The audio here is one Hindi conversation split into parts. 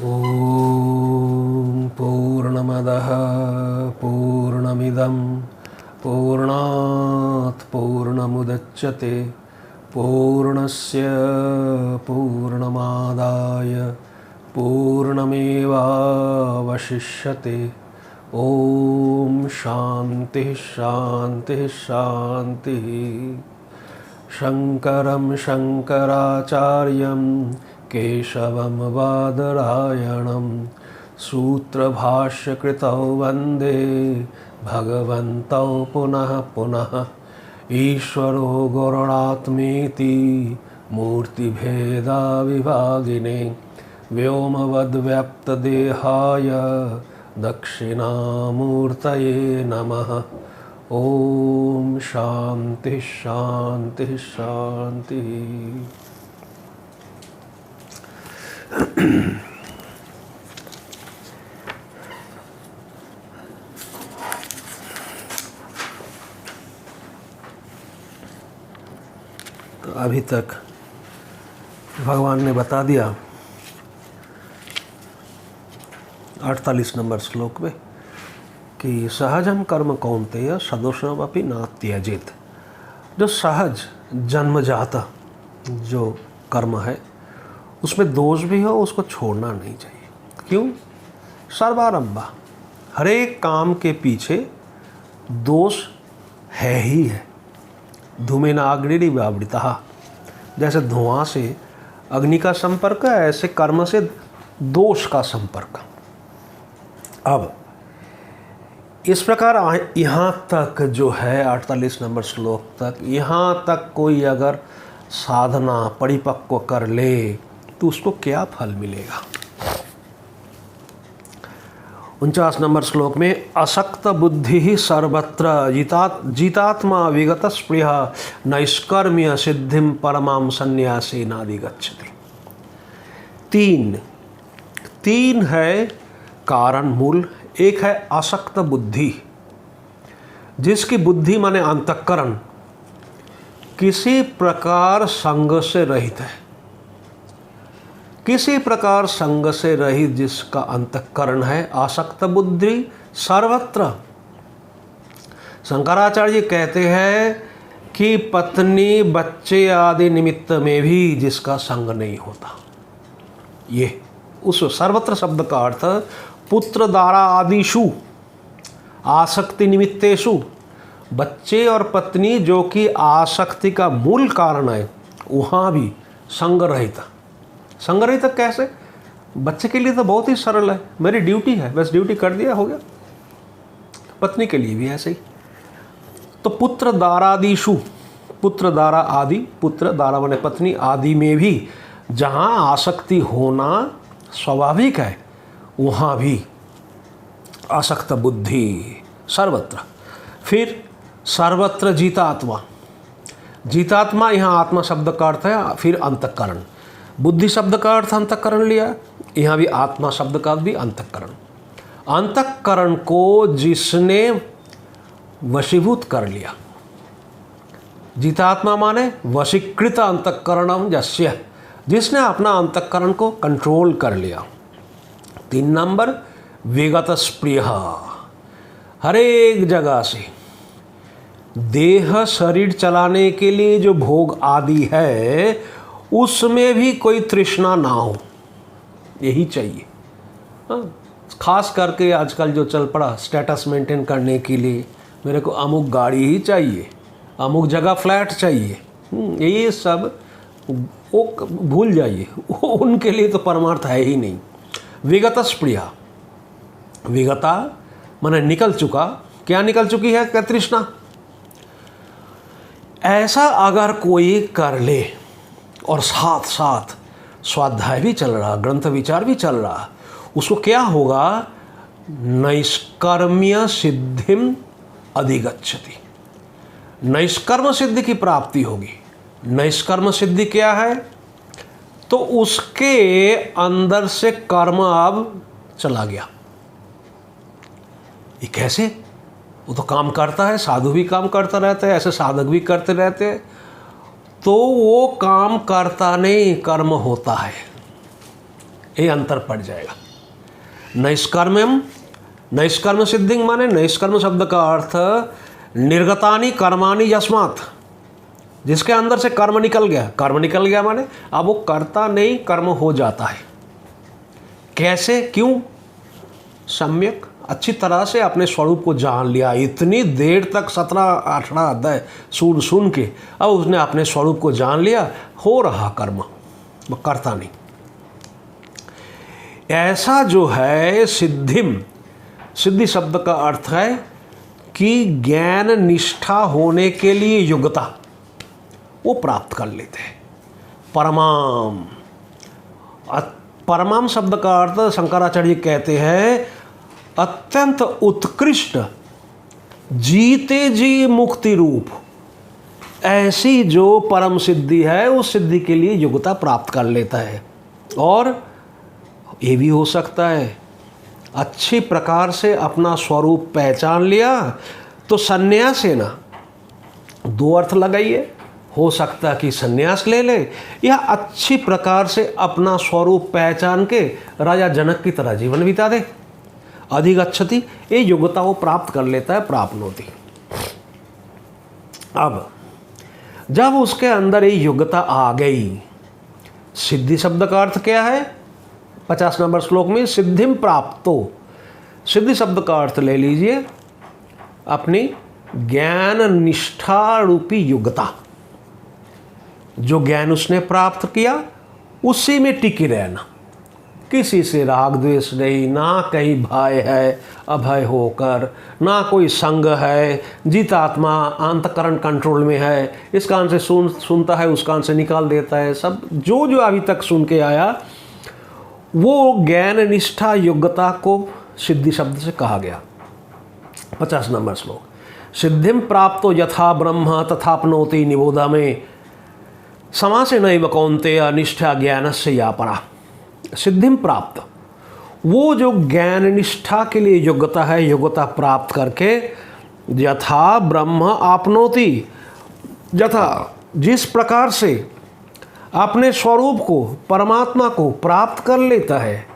ॐ पूर्णमदः पूर्णमिदं पूर्णात् पूर्णमुदच्यते पूर्णस्य पूर्णमादाय पूर्णमेवावशिष्यते। ॐ शान्तिः शान्तिः शान्तिः। शङ्करं शङ्कराचार्यं केशवं बादरायणं सूत्रभाष्यकृतौ वन्दे भगवन्तौ पुनः पुनः। ईश्वरो गुरुरात्मेति मूर्तिभेदाविभागिने व्योमवद्व्याप्तदेहाय दक्षिणामूर्तये नमः। ओम शांति शांति शांति। तो अभी तक भगवान ने बता दिया 48 नंबर श्लोक में कि सहजम कर्म कौन्तेय सदोषमपि न त्यजेत। जो सहज जन्मजात जो कर्म है उसमें दोष भी हो उसको छोड़ना नहीं चाहिए। क्यों? सर्वारंभा, हर एक काम के पीछे दोष है ही है। धूमेन अग्निरिव व्यावृतः, जैसे धुआं से अग्नि का संपर्क है ऐसे कर्म से दोष का संपर्क। अब इस प्रकार यहाँ तक जो है 48 नंबर श्लोक तक, यहाँ तक कोई अगर साधना परिपक्व कर ले तो उसको क्या फल मिलेगा। 49 नंबर श्लोक में असक्त बुद्धि ही सर्वत्र जितात्मा विगत स्पृह नैष्कर्म्य सिद्धिम परमाम संन्यासे नाधिगच्छति। तीन है कारण मूल। एक है आसक्त बुद्धि, जिसकी बुद्धि माने अंतःकरण किसी प्रकार संग से रहित है। किसी प्रकार संग से रहित जिसका अंतःकरण है, आसक्त बुद्धि सर्वत्र। शंकराचार्य जी कहते हैं कि पत्नी बच्चे आदि निमित्त में भी जिसका संग नहीं होता। ये उस सर्वत्र शब्द का अर्थ पुत्र दारा आदिशु आसक्ति निमित्तेषु, बच्चे और पत्नी जो कि आसक्ति का मूल कारण है वहाँ भी संग रहित। संग रहित कैसे? बच्चे के लिए तो बहुत ही सरल है, मेरी ड्यूटी है, बस ड्यूटी कर दिया हो गया। पत्नी के लिए भी ऐसे ही। तो पुत्र दारादिशु, पुत्र दारा आदि, पुत्र दारा माने पत्नी, आदि में भी जहाँ आसक्ति होना स्वाभाविक है वहाँ भी आसक्त बुद्धि सर्वत्र। फिर सर्वत्र जीतात्मा, जीतात्मा यहाँ आत्मा शब्द का अर्थ है। फिर अंतःकरण, बुद्धि शब्द का अर्थ अंतःकरण लिया, यहाँ भी आत्मा शब्द का भी अंतःकरण। अंतःकरण को जिसने वशीभूत कर लिया, जीतात्मा माने वशीकृत अंतःकरणम यस्य, जिसने अपना अंतःकरण को कंट्रोल कर लिया। 3 नंबर विगत स्पृह, हर एक जगह से देह शरीर चलाने के लिए जो भोग आदि है उसमें भी कोई तृष्णा ना हो, यही चाहिए। खास करके आजकल जो चल पड़ा स्टेटस मेंटेन करने के लिए, मेरे को अमुक गाड़ी ही चाहिए, अमुक जगह फ्लैट चाहिए, ये सब वो भूल जाइए, उनके लिए तो परमार्थ है ही नहीं। विगत स्पृहा, विगता माने निकल चुका। क्या निकल चुकी है? क्या? तृष्णा। ऐसा अगर कोई कर ले और साथ साथ स्वाध्याय भी चल रहा, ग्रंथ विचार भी चल रहा, उसको क्या होगा? नैष्कर्म्य सिद्धिम अधिगच्छति, नैष्कर्म सिद्धि की प्राप्ति होगी। नैष्कर्म सिद्धि क्या है? तो उसके अंदर से कर्म अब चला गया। ये कैसे? वो तो काम करता है, साधु भी काम करता रहता है, ऐसे साधक भी करते रहते हैं, तो वो काम करता नहीं कर्म होता है। ये अंतर पड़ जाएगा। नैष्कर्म सिद्धि माने नैष्कर्म शब्द का अर्थ निर्गतानि कर्माणि यस्मात्, जिसके अंदर से कर्म निकल गया माने अब वो करता नहीं, कर्म हो जाता है। कैसे, क्यों? सम्यक, अच्छी तरह से अपने स्वरूप को जान लिया। इतनी देर तक 17-18 अध्याय सुन के अब उसने अपने स्वरूप को जान लिया, हो रहा कर्म, वो करता नहीं। ऐसा जो है सिद्धि शब्द का अर्थ है कि ज्ञान निष्ठा होने के लिए योग्यता वो प्राप्त कर लेते हैं। परमाम शब्द का अर्थ शंकराचार्य कहते हैं अत्यंत उत्कृष्ट जीते जी मुक्ति रूप। ऐसी जो परम सिद्धि है उस सिद्धि के लिए योग्यता प्राप्त कर लेता है। और ये भी हो सकता है अच्छी प्रकार से अपना स्वरूप पहचान लिया तो संन्यास है ना, दो अर्थ लगाइए। हो सकता है कि संन्यास ले ले या अच्छी प्रकार से अपना स्वरूप पहचान के राजा जनक की तरह जीवन बिता दे। अधिगच्छति, ये योग्यता वो प्राप्त कर लेता है, प्राप्नोति। अब जब उसके अंदर ये योग्यता आ गई, सिद्धि शब्द का अर्थ क्या है? 50 नंबर श्लोक में सिद्धिम प्राप्तो, सिद्धि शब्द का अर्थ ले लीजिए अपनी ज्ञान निष्ठा रूपी योग्यता। जो ज्ञान उसने प्राप्त किया उसी में टिकी रहना, किसी से राग द्वेष नहीं, ना कहीं भय है अभय होकर, ना कोई संग है, जीतात्मा अंतकरण कंट्रोल में है, इस कान से सुनता है उस कान से निकाल देता है। सब जो अभी तक सुन के आया वो ज्ञान निष्ठा योग्यता को सिद्धि शब्द से कहा गया। 50 नंबर श्लोक, सिद्धिम प्राप्तो यथा ब्रह्म तथाप्नोति निबोधा में समासे नैव कौन्तेय निष्ठा ज्ञानस्य या परा। सिद्धिम प्राप्त, वो जो ज्ञान निष्ठा के लिए योग्यता है, योग्यता प्राप्त करके यथा ब्रह्म आपनोति, यथा जिस प्रकार से अपने स्वरूप को, परमात्मा को प्राप्त कर लेता है,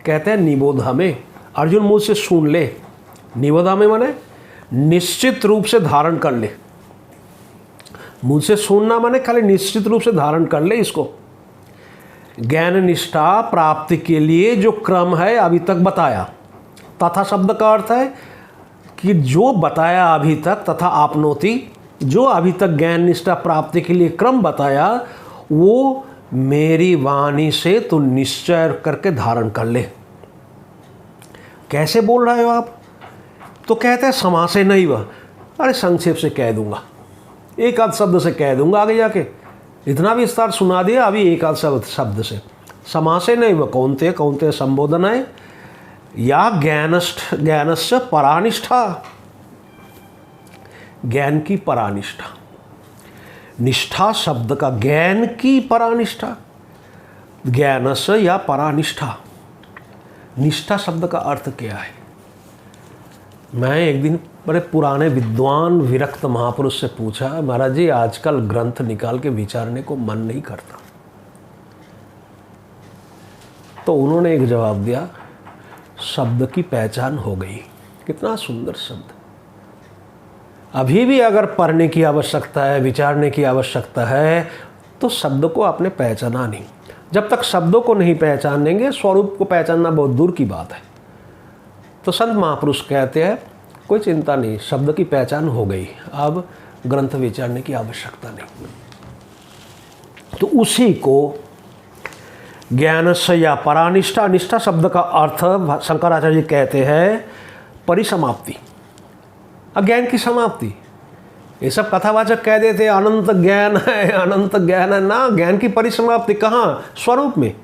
कहते हैं निबोधा में। अर्जुन मुझसे सुन ले, निबोधा में माने निश्चित रूप से धारण कर ले। मुझसे सुनना माने खाली निश्चित रूप से धारण कर ले इसको। ज्ञान निष्ठा प्राप्ति के लिए जो क्रम है अभी तक बताया, तथा शब्द का अर्थ है कि जो बताया अभी तक, तथा आपनोति, जो अभी तक ज्ञान निष्ठा प्राप्ति के लिए क्रम बताया वो मेरी वाणी से तो निश्चय करके धारण कर ले। कैसे बोल रहे हो आप? तो कहते हैं समासे नहीं वह, अरे संक्षेप से कह दूंगा, एक आध शब्द से कह दूंगा, आगे जाके इतना विस्तार सुना दिया, अभी एक आध शब्द से। समासे नहीं वह कौन्तेय संबोधन है, या ज्ञानस्य परानिष्ठा, ज्ञान की परानिष्ठा। निष्ठा शब्द का ज्ञान की परानिष्ठा, ज्ञानस्य या परानिष्ठा। निष्ठा शब्द का अर्थ क्या है? मैं एक दिन बड़े पुराने विद्वान विरक्त महापुरुष से पूछा, महाराज जी आजकल ग्रंथ निकाल के विचारने को मन नहीं करता। तो उन्होंने एक जवाब दिया, शब्द की पहचान हो गई। कितना सुंदर शब्द। अभी भी अगर पढ़ने की आवश्यकता है, विचारने की आवश्यकता है, तो शब्द को आपने पहचाना नहीं। जब तक शब्दों को नहीं पहचानेंगे, स्वरूप को पहचानना बहुत दूर की बात है। तो संत महापुरुष कहते हैं कोई चिंता नहीं, शब्द की पहचान हो गई, अब ग्रंथ विचारने की आवश्यकता नहीं। तो उसी को ज्ञानस्य या परानिष्ठा, निष्ठा शब्द का अर्थ शंकराचार्य कहते हैं परिसमाप्ति, अज्ञान की समाप्ति। ये सब कथावाचक कह देते अनंत ज्ञान है, अनंत ज्ञान है ना, ज्ञान की परिसमाप्ति कहाँ? स्वरूप में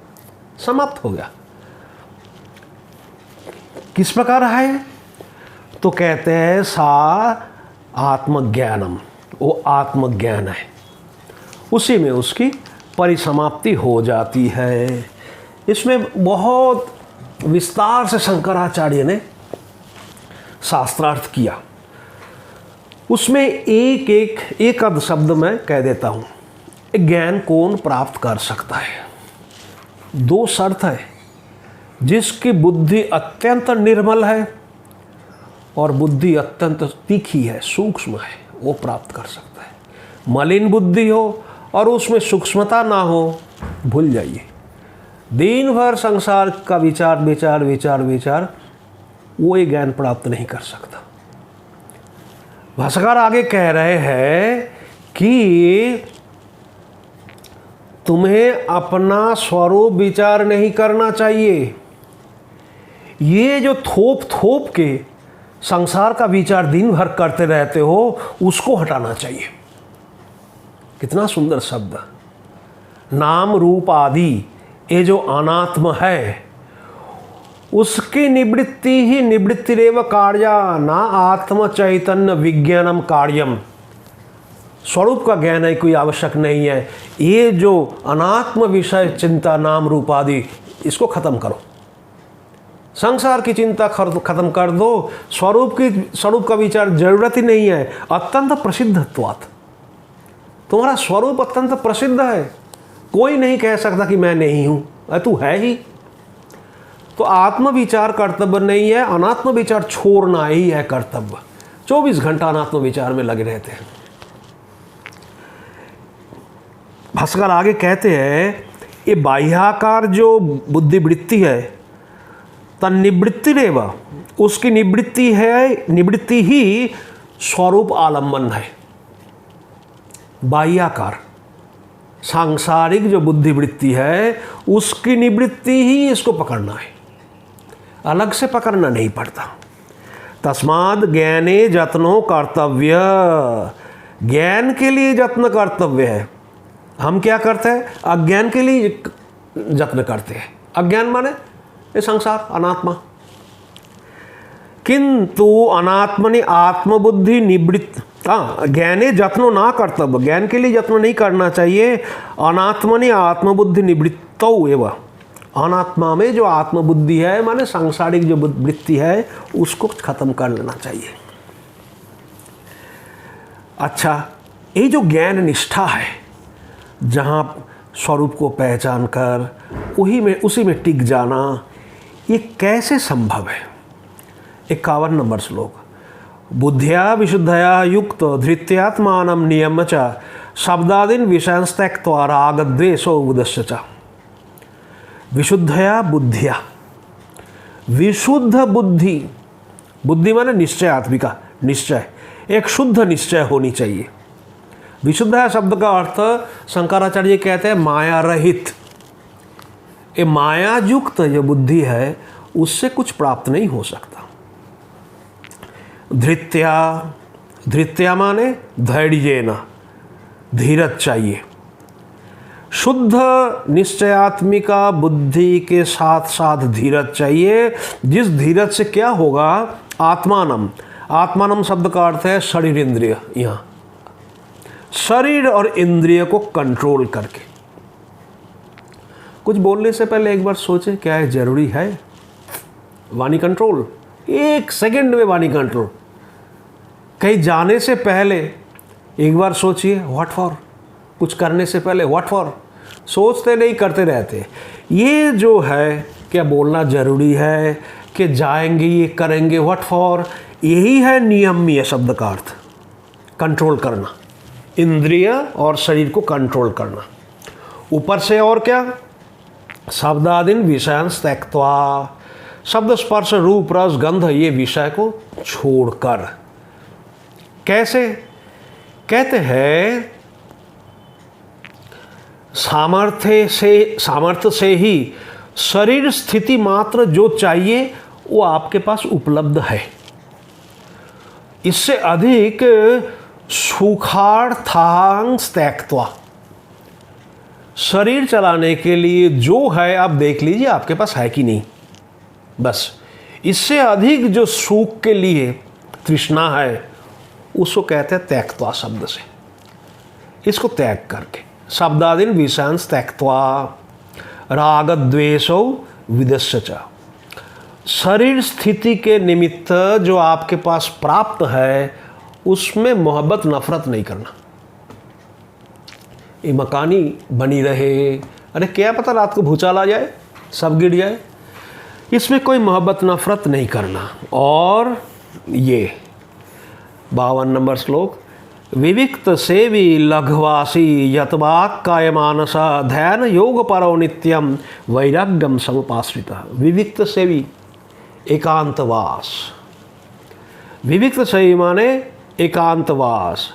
समाप्त हो गया। किस प्रकार है? तो कहते हैं सा आत्मज्ञानम, वो आत्मज्ञान है, उसी में उसकी परिसमाप्ति हो जाती है। इसमें बहुत विस्तार से शंकराचार्य ने शास्त्रार्थ किया। उसमें एक अध शब्द मैं कह देता हूँ। ज्ञान कौन प्राप्त कर सकता है? दो शर्त है, जिसकी बुद्धि अत्यंत निर्मल है और बुद्धि अत्यंत तीखी है, सूक्ष्म है, वो प्राप्त कर सकता है। मलिन बुद्धि हो और उसमें सूक्ष्मता ना हो, भूल जाइए। दिन भर संसार का विचार विचार विचार विचार, वो ये ज्ञान प्राप्त नहीं कर सकता। भाष्यकार आगे कह रहे हैं कि तुम्हें अपना स्वरूप विचार नहीं करना चाहिए। ये जो थोप थोप के संसार का विचार दिन भर करते रहते हो, उसको हटाना चाहिए। कितना सुंदर शब्द। नाम रूप आदि ये जो अनात्म है, उसकी निवृत्ति ही निवृत्तिरेव कार्या, ना आत्म चैतन्य विज्ञानम कार्यम। स्वरूप का ज्ञान है, कोई आवश्यक नहीं है। ये जो अनात्म विषय चिंता, नाम रूप आदि, इसको खत्म करो। संसार की चिंता खत्म कर दो। स्वरूप का विचार जरूरत ही नहीं है। अत्यंत प्रसिद्धत्वात्, तुम्हारा स्वरूप अत्यंत प्रसिद्ध है। कोई नहीं कह सकता कि मैं नहीं हूं, तू है ही। तो आत्म विचार कर्तव्य नहीं है, अनात्म विचार छोड़ना ही है कर्तव्य। 24 घंटा अनात्म विचार में लगे रहते हैं। भाष्यकार आगे कहते हैं, ये बाह्याकार जो बुद्धि वृत्ति है, तन्निवृत्ति रेव, उसकी निवृत्ति है, निवृत्ति ही स्वरूप आलम्बन है। बाह्याकार सांसारिक जो बुद्धि वृत्ति है, उसकी निवृत्ति ही इसको पकड़ना है, अलग से पकड़ना नहीं पड़ता। तस्माद ज्ञाने जत्नो कर्तव्य, ज्ञान के लिए जत्न कर्तव्य है। हम क्या करते हैं? अज्ञान के लिए जत्न करते हैं। अज्ञान माने ये संसार, अनात्मा। किंतु अनात्मनि आत्मबुद्धि निवृत्त, ज्ञाने जत्नो ना कर्तव्य, ज्ञान के लिए जत्न नहीं करना चाहिए। अनात्मनि आत्मबुद्धि निवृत्तौ एवं, अनात्मा में जो आत्मबुद्धि है, माने सांसारिक जो वृत्ति है, उसको खत्म कर लेना चाहिए। अच्छा, ये जो ज्ञान निष्ठा है, जहाँ स्वरूप को पहचान कर उसी में टिक जाना, ये कैसे संभव है? 51 नंबर श्लोक। बुद्धिया विशुद्धया युक्त धृत्यात्मानं नियम्य च शब्दादीन विषयांस त्यक्त्वा रागद्वेषो उदस्य च। विशुद्धया बुद्धिया, विशुद्ध बुद्धि, बुद्धि माने निश्चय, आत्मिका निश्चय, एक शुद्ध निश्चय होनी चाहिए। विशुद्ध शब्द का अर्थ शंकराचार्य कहते हैं माया रहित। ये माया युक्त जो बुद्धि है, उससे कुछ प्राप्त नहीं हो सकता। धृत्या, धृत्या माने धैर्येन, धीरज चाहिए। शुद्ध निश्चयात्मिका बुद्धि के साथ साथ धीरज चाहिए। जिस धीरज से क्या होगा? आत्मानम, आत्मानम शब्द का अर्थ है शरीर इंद्रिय। यहाँ शरीर और इंद्रिय को कंट्रोल करके, कुछ बोलने से पहले एक बार सोचे, क्या है जरूरी है? वाणी कंट्रोल, 1 सेकंड में वाणी कंट्रोल। कहीं जाने से पहले एक बार सोचिए, व्हाट फॉर। कुछ करने से पहले व्हाट फॉर, सोचते नहीं, करते रहते। ये जो है, क्या बोलना जरूरी है, कि जाएंगे ये करेंगे, व्हाट फॉर, यही है नियम्य शब्द का अर्थ। कंट्रोल करना, इंद्रिय और शरीर को कंट्रोल करना। ऊपर से और क्या? शब्दादीन विषयांस त्यक्त्वा, शब्द स्पर्श रूप रस गंध, ये विषय को छोड़कर। कैसे? कहते हैं सामर्थ्य से ही शरीर स्थिति मात्र जो चाहिए वो आपके पास उपलब्ध है। इससे अधिक सुखार्थांस त्यक्त्वा, शरीर चलाने के लिए जो है आप देख लीजिए आपके पास है कि नहीं, बस। इससे अधिक जो सुख के लिए तृष्णा है, उसको कहते हैं त्यक्त्वा शब्द से। इसको त्याग करके, शब्दादीन विषयांस त्यक्त्वा राग द्वेषो विदस्य च, शरीर स्थिति के निमित्त जो आपके पास प्राप्त है, उसमें मोहब्बत नफरत नहीं करना। ये मकानी बनी रहे, अरे क्या पता रात को भूचाल आ जाए, सब गिर जाए। इसमें कोई मोहब्बत नफरत नहीं करना। और ये 52 नंबर श्लोक, विविक्त सेवी लघवासी यतवाक काय मानसा ध्यान योग परो नित्यम वैराग्यम समुपाश्रिता। विविक्त सेवी एकांतवास, विविक्त सेवी माने एकांतवास,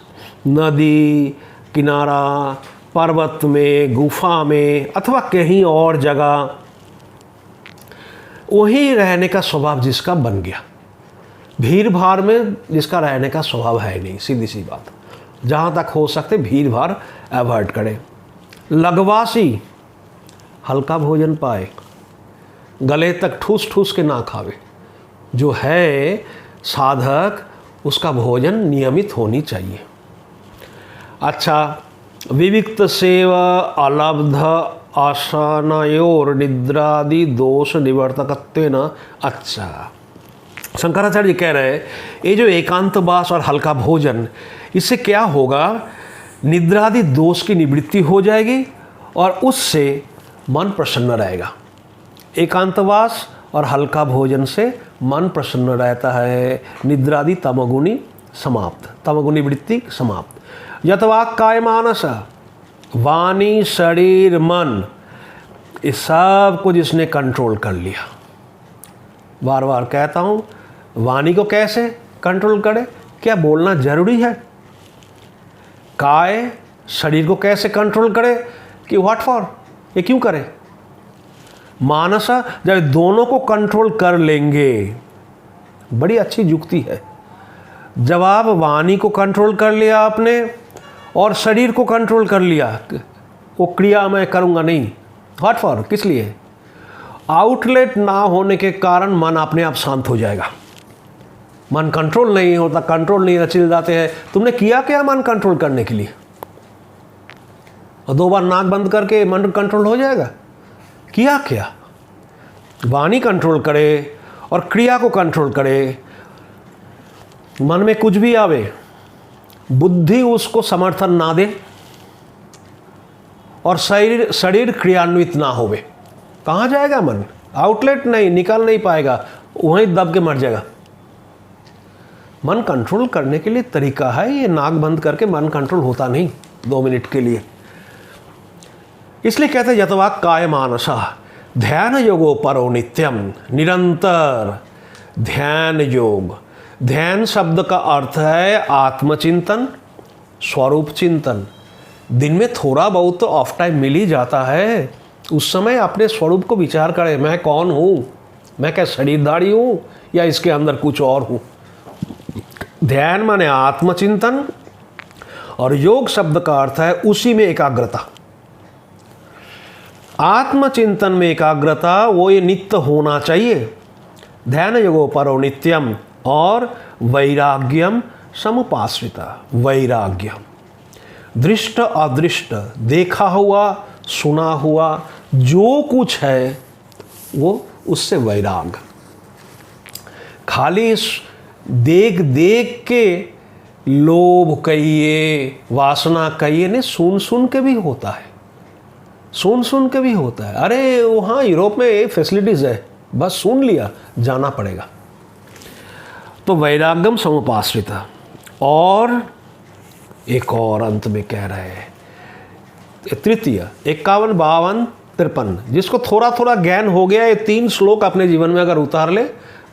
नदी किनारा, पर्वत में, गुफा में अथवा कहीं और जगह, वहीं रहने का स्वभाव जिसका बन गया। भीड़ भाड़ में जिसका रहने का स्वभाव है नहीं, सीधी सी बात। जहाँ तक हो सकते भीड़ भाड़ अवॉइड करें। लघवासी, हल्का भोजन पाए, गले तक ठूस ठूस के ना खावे। जो है साधक उसका भोजन नियमित होनी चाहिए। अच्छा, विविक्त सेवा अलब्ध आसनयोर निद्रादि दोष निवर्तकत्वेन। अच्छा, शंकराचार्य जी कह रहे हैं ये जो एकांतवास और हल्का भोजन, इससे क्या होगा, निद्रादि दोष की निवृत्ति हो जाएगी और उससे मन प्रसन्न रहेगा। एकांतवास और हल्का भोजन से मन प्रसन्न रहता है, निद्रादि तमोगुणी समाप्त, तमोगुणी वृत्ति समाप्त। यतवाक काय मानस, वाणी शरीर मन, इस सब को जिसने कंट्रोल कर लिया। बार बार कहता हूँ, वाणी को कैसे कंट्रोल करे, क्या बोलना जरूरी है? काय शरीर को कैसे कंट्रोल करे कि व्हाट फॉर, ये क्यों करे? मानस, जब दोनों को कंट्रोल कर लेंगे, बड़ी अच्छी युक्ति है। जब आप वाणी को कंट्रोल कर लिया आपने और शरीर को कंट्रोल कर लिया, वो क्रिया मैं करूँगा नहीं, व्हाट फॉर, किस लिए? आउटलेट ना होने के कारण मन अपने आप शांत हो जाएगा। मन कंट्रोल नहीं होता, कंट्रोल नहीं रचिल जाते हैं। तुमने किया क्या मन कंट्रोल करने के लिए? और 2 बार नाक बंद करके मन कंट्रोल हो जाएगा? किया क्या? वाणी कंट्रोल करे और क्रिया को कंट्रोल करे। मन में कुछ भी आवे, बुद्धि उसको समर्थन ना दे और शरीर क्रियान्वित ना होवे, कहाँ जाएगा मन? आउटलेट नहीं, निकल नहीं पाएगा, वहीं दब के मर जाएगा। मन कंट्रोल करने के लिए तरीका है, ये नाक बंद करके मन कंट्रोल होता नहीं 2 मिनट के लिए। इसलिए कहते हैं यतवाक काय मानसा ध्यान योगो परो नित्यम, निरंतर ध्यान योग। ध्यान शब्द का अर्थ है आत्मचिंतन, स्वरूप चिंतन। दिन में थोड़ा बहुत तो ऑफ टाइम मिल ही जाता है, उस समय अपने स्वरूप को विचार करें, मैं कौन हूँ, मैं क्या शरीरधारी हूँ या इसके अंदर कुछ और हूँ। ध्यान माने आत्मचिंतन और योग शब्द का अर्थ है उसी में एकाग्रता। आत्मचिंतन में एकाग्रता, वो ये नित्य होना चाहिए। ध्यान योगो परो नित्यम और वैराग्यम समुपाश्रिता। वैराग्य, दृष्ट अदृष्ट, देखा हुआ सुना हुआ जो कुछ है वो उससे वैराग। खाली देख देख के लोभ कहिए, वासना कहिए, नहीं, सुन सुन के भी होता है, सुन सुन के भी होता है। अरे वहाँ यूरोप में ये फैसिलिटीज़ है, बस सुन लिया, जाना पड़ेगा। तो वैराग्यम समुपाश्रिता। और एक और अंत में कह रहे हैं, तृतीय 51, 52, 53, जिसको थोड़ा थोड़ा ज्ञान हो गया, ये 3 श्लोक अपने जीवन में अगर उतार ले,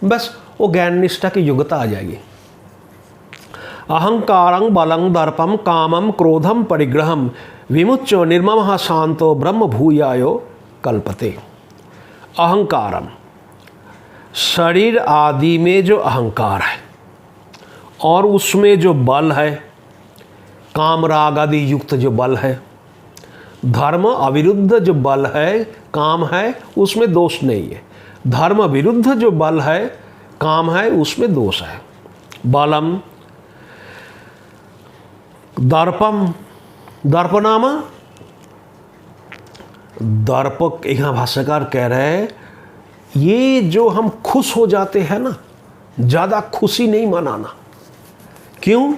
बस वो ज्ञान निष्ठा की योग्यता आ जाएगी। अहंकारं बलं दर्पम कामम क्रोधम परिग्रहम विमुच्य निर्ममः शांतो ब्रह्म भूयायो कल्पते। अहंकारम, शरीर आदि में जो अहंकार है और उसमें जो बल है, काम राग आदि युक्त जो बल है, धर्म अविरुद्ध जो बल है, काम है, उसमें दोष नहीं है। धर्म विरुद्ध जो बल है, काम है, उसमें दोष है। बलम, दर्पम, दर्पनामा, दर्पक, यहाँ भाष्यकार कह रहे हैं ये जो हम खुश हो जाते हैं ना, ज़्यादा खुशी नहीं मनाना। क्यों?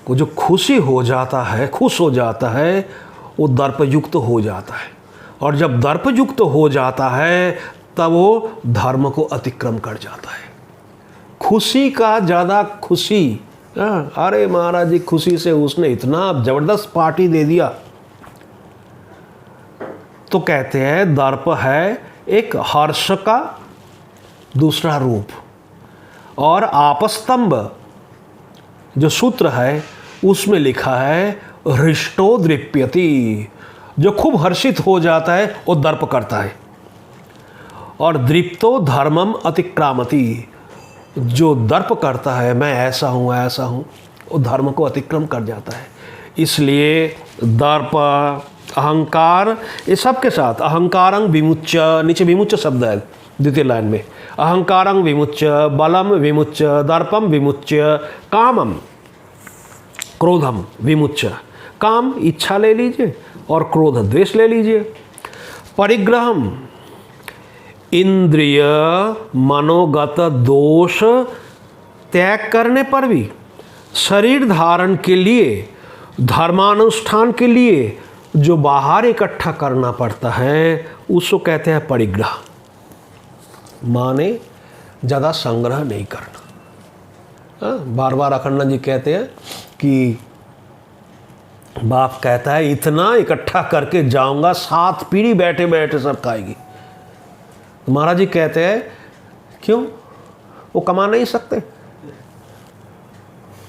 वो जो खुशी हो जाता है, खुश हो जाता है, वो दर्पयुक्त हो जाता है, और जब दर्पयुक्त हो जाता है तब वो धर्म को अतिक्रम कर जाता है। खुशी का ज़्यादा खुशी, अरे महाराज जी खुशी से उसने इतना ज़बरदस्त पार्टी दे दिया, तो कहते हैं दर्प है एक हर्ष का दूसरा रूप। और आपस्तंभ जो सूत्र है उसमें लिखा है हृष्टो दृप्यति, जो खूब हर्षित हो जाता है वो दर्प करता है। और दृप्तो धर्मम अतिक्रामति, जो दर्प करता है मैं ऐसा हूँ ऐसा हूँ, वो धर्म को अतिक्रम कर जाता है। इसलिए दर्प, अहंकार, ये सब के साथ अहंकारं विमुच्य, नीचे विमुच्य शब्द है द्वितीय लाइन में, अहंकारं विमुच्य, बलम विमुच्य, दर्पम विमुच्य, कामम क्रोधम विमुच्य। काम इच्छा ले लीजिए और क्रोध द्वेष ले लीजिए। परिग्रहम इंद्रिय मनोगत दोष त्याग करने पर भी शरीर धारण के लिए, धर्मानुष्ठान के लिए जो बाहर इकट्ठा करना पड़ता है उसको कहते हैं परिग्रह। माने ज़्यादा संग्रह नहीं करना। बार बार अखंड जी कहते हैं कि बाप कहता है इतना इकट्ठा करके जाऊंगा 7 पीढ़ी बैठे बैठे सब खाएगी। महाराज जी कहते हैं क्यों, वो कमा नहीं सकते,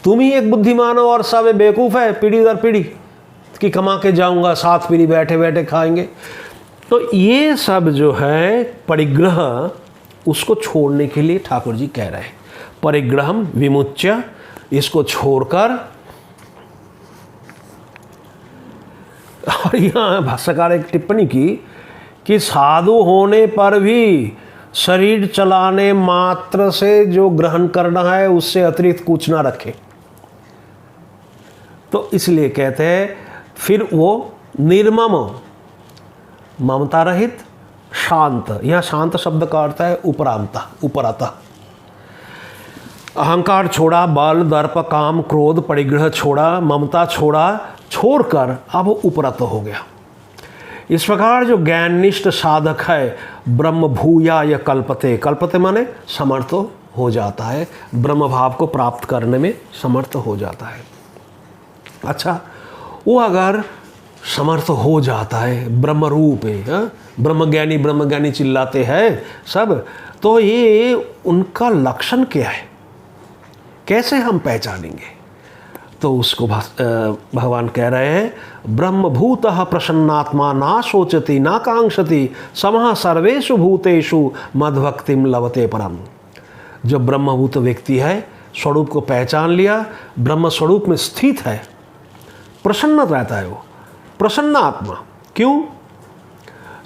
तुम ही एक बुद्धिमान हो और सब बेवकूफ़ है पीढ़ी दर पीढ़ी कि कमा के जाऊंगा 7 पीढ़ी बैठे बैठे खाएंगे। तो ये सब जो है परिग्रह, उसको छोड़ने के लिए ठाकुर जी कह रहे हैं परिग्रहम विमुच्य, इसको छोड़कर। और यहाँ भाष्यकार एक टिप्पणी की कि साधु होने पर भी शरीर चलाने मात्र से जो ग्रहण करना है उससे अतिरिक्त कुछ ना रखे। तो इसलिए कहते हैं फिर वो निर्मम, ममता रहित, शांत। यह शांत शब्द का अर्थ है उपरांता, उपराता। अहंकार छोड़ा, बल, दर्प, काम, क्रोध, परिग्रह छोड़ा, ममता छोड़ा, छोड़कर अब वो उपरत हो गया। इस प्रकार जो ज्ञाननिष्ठ साधक है ब्रह्म भूया या कल्पते, कल्पते माने समर्थ हो जाता है, ब्रह्म भाव को प्राप्त करने में समर्थ हो जाता है। अच्छा, वो अगर समर्थ हो जाता है, ब्रह्म रूप है, ब्रह्मज्ञानी चिल्लाते हैं सब, तो ये उनका लक्षण क्या है, कैसे हम पहचानेंगे? तो उसको भगवान कह रहे हैं ब्रह्मभूतः प्रसन्नात्मा ना शोचति ना कांक्षति समः सर्वेषु भूतेषु मद्भक्तिम लभते परम। जो ब्रह्मभूत व्यक्ति है, स्वरूप को पहचान लिया, ब्रह्म स्वरूप में स्थित है, प्रसन्न रहता है, वो प्रसन्न आत्मा। क्यों?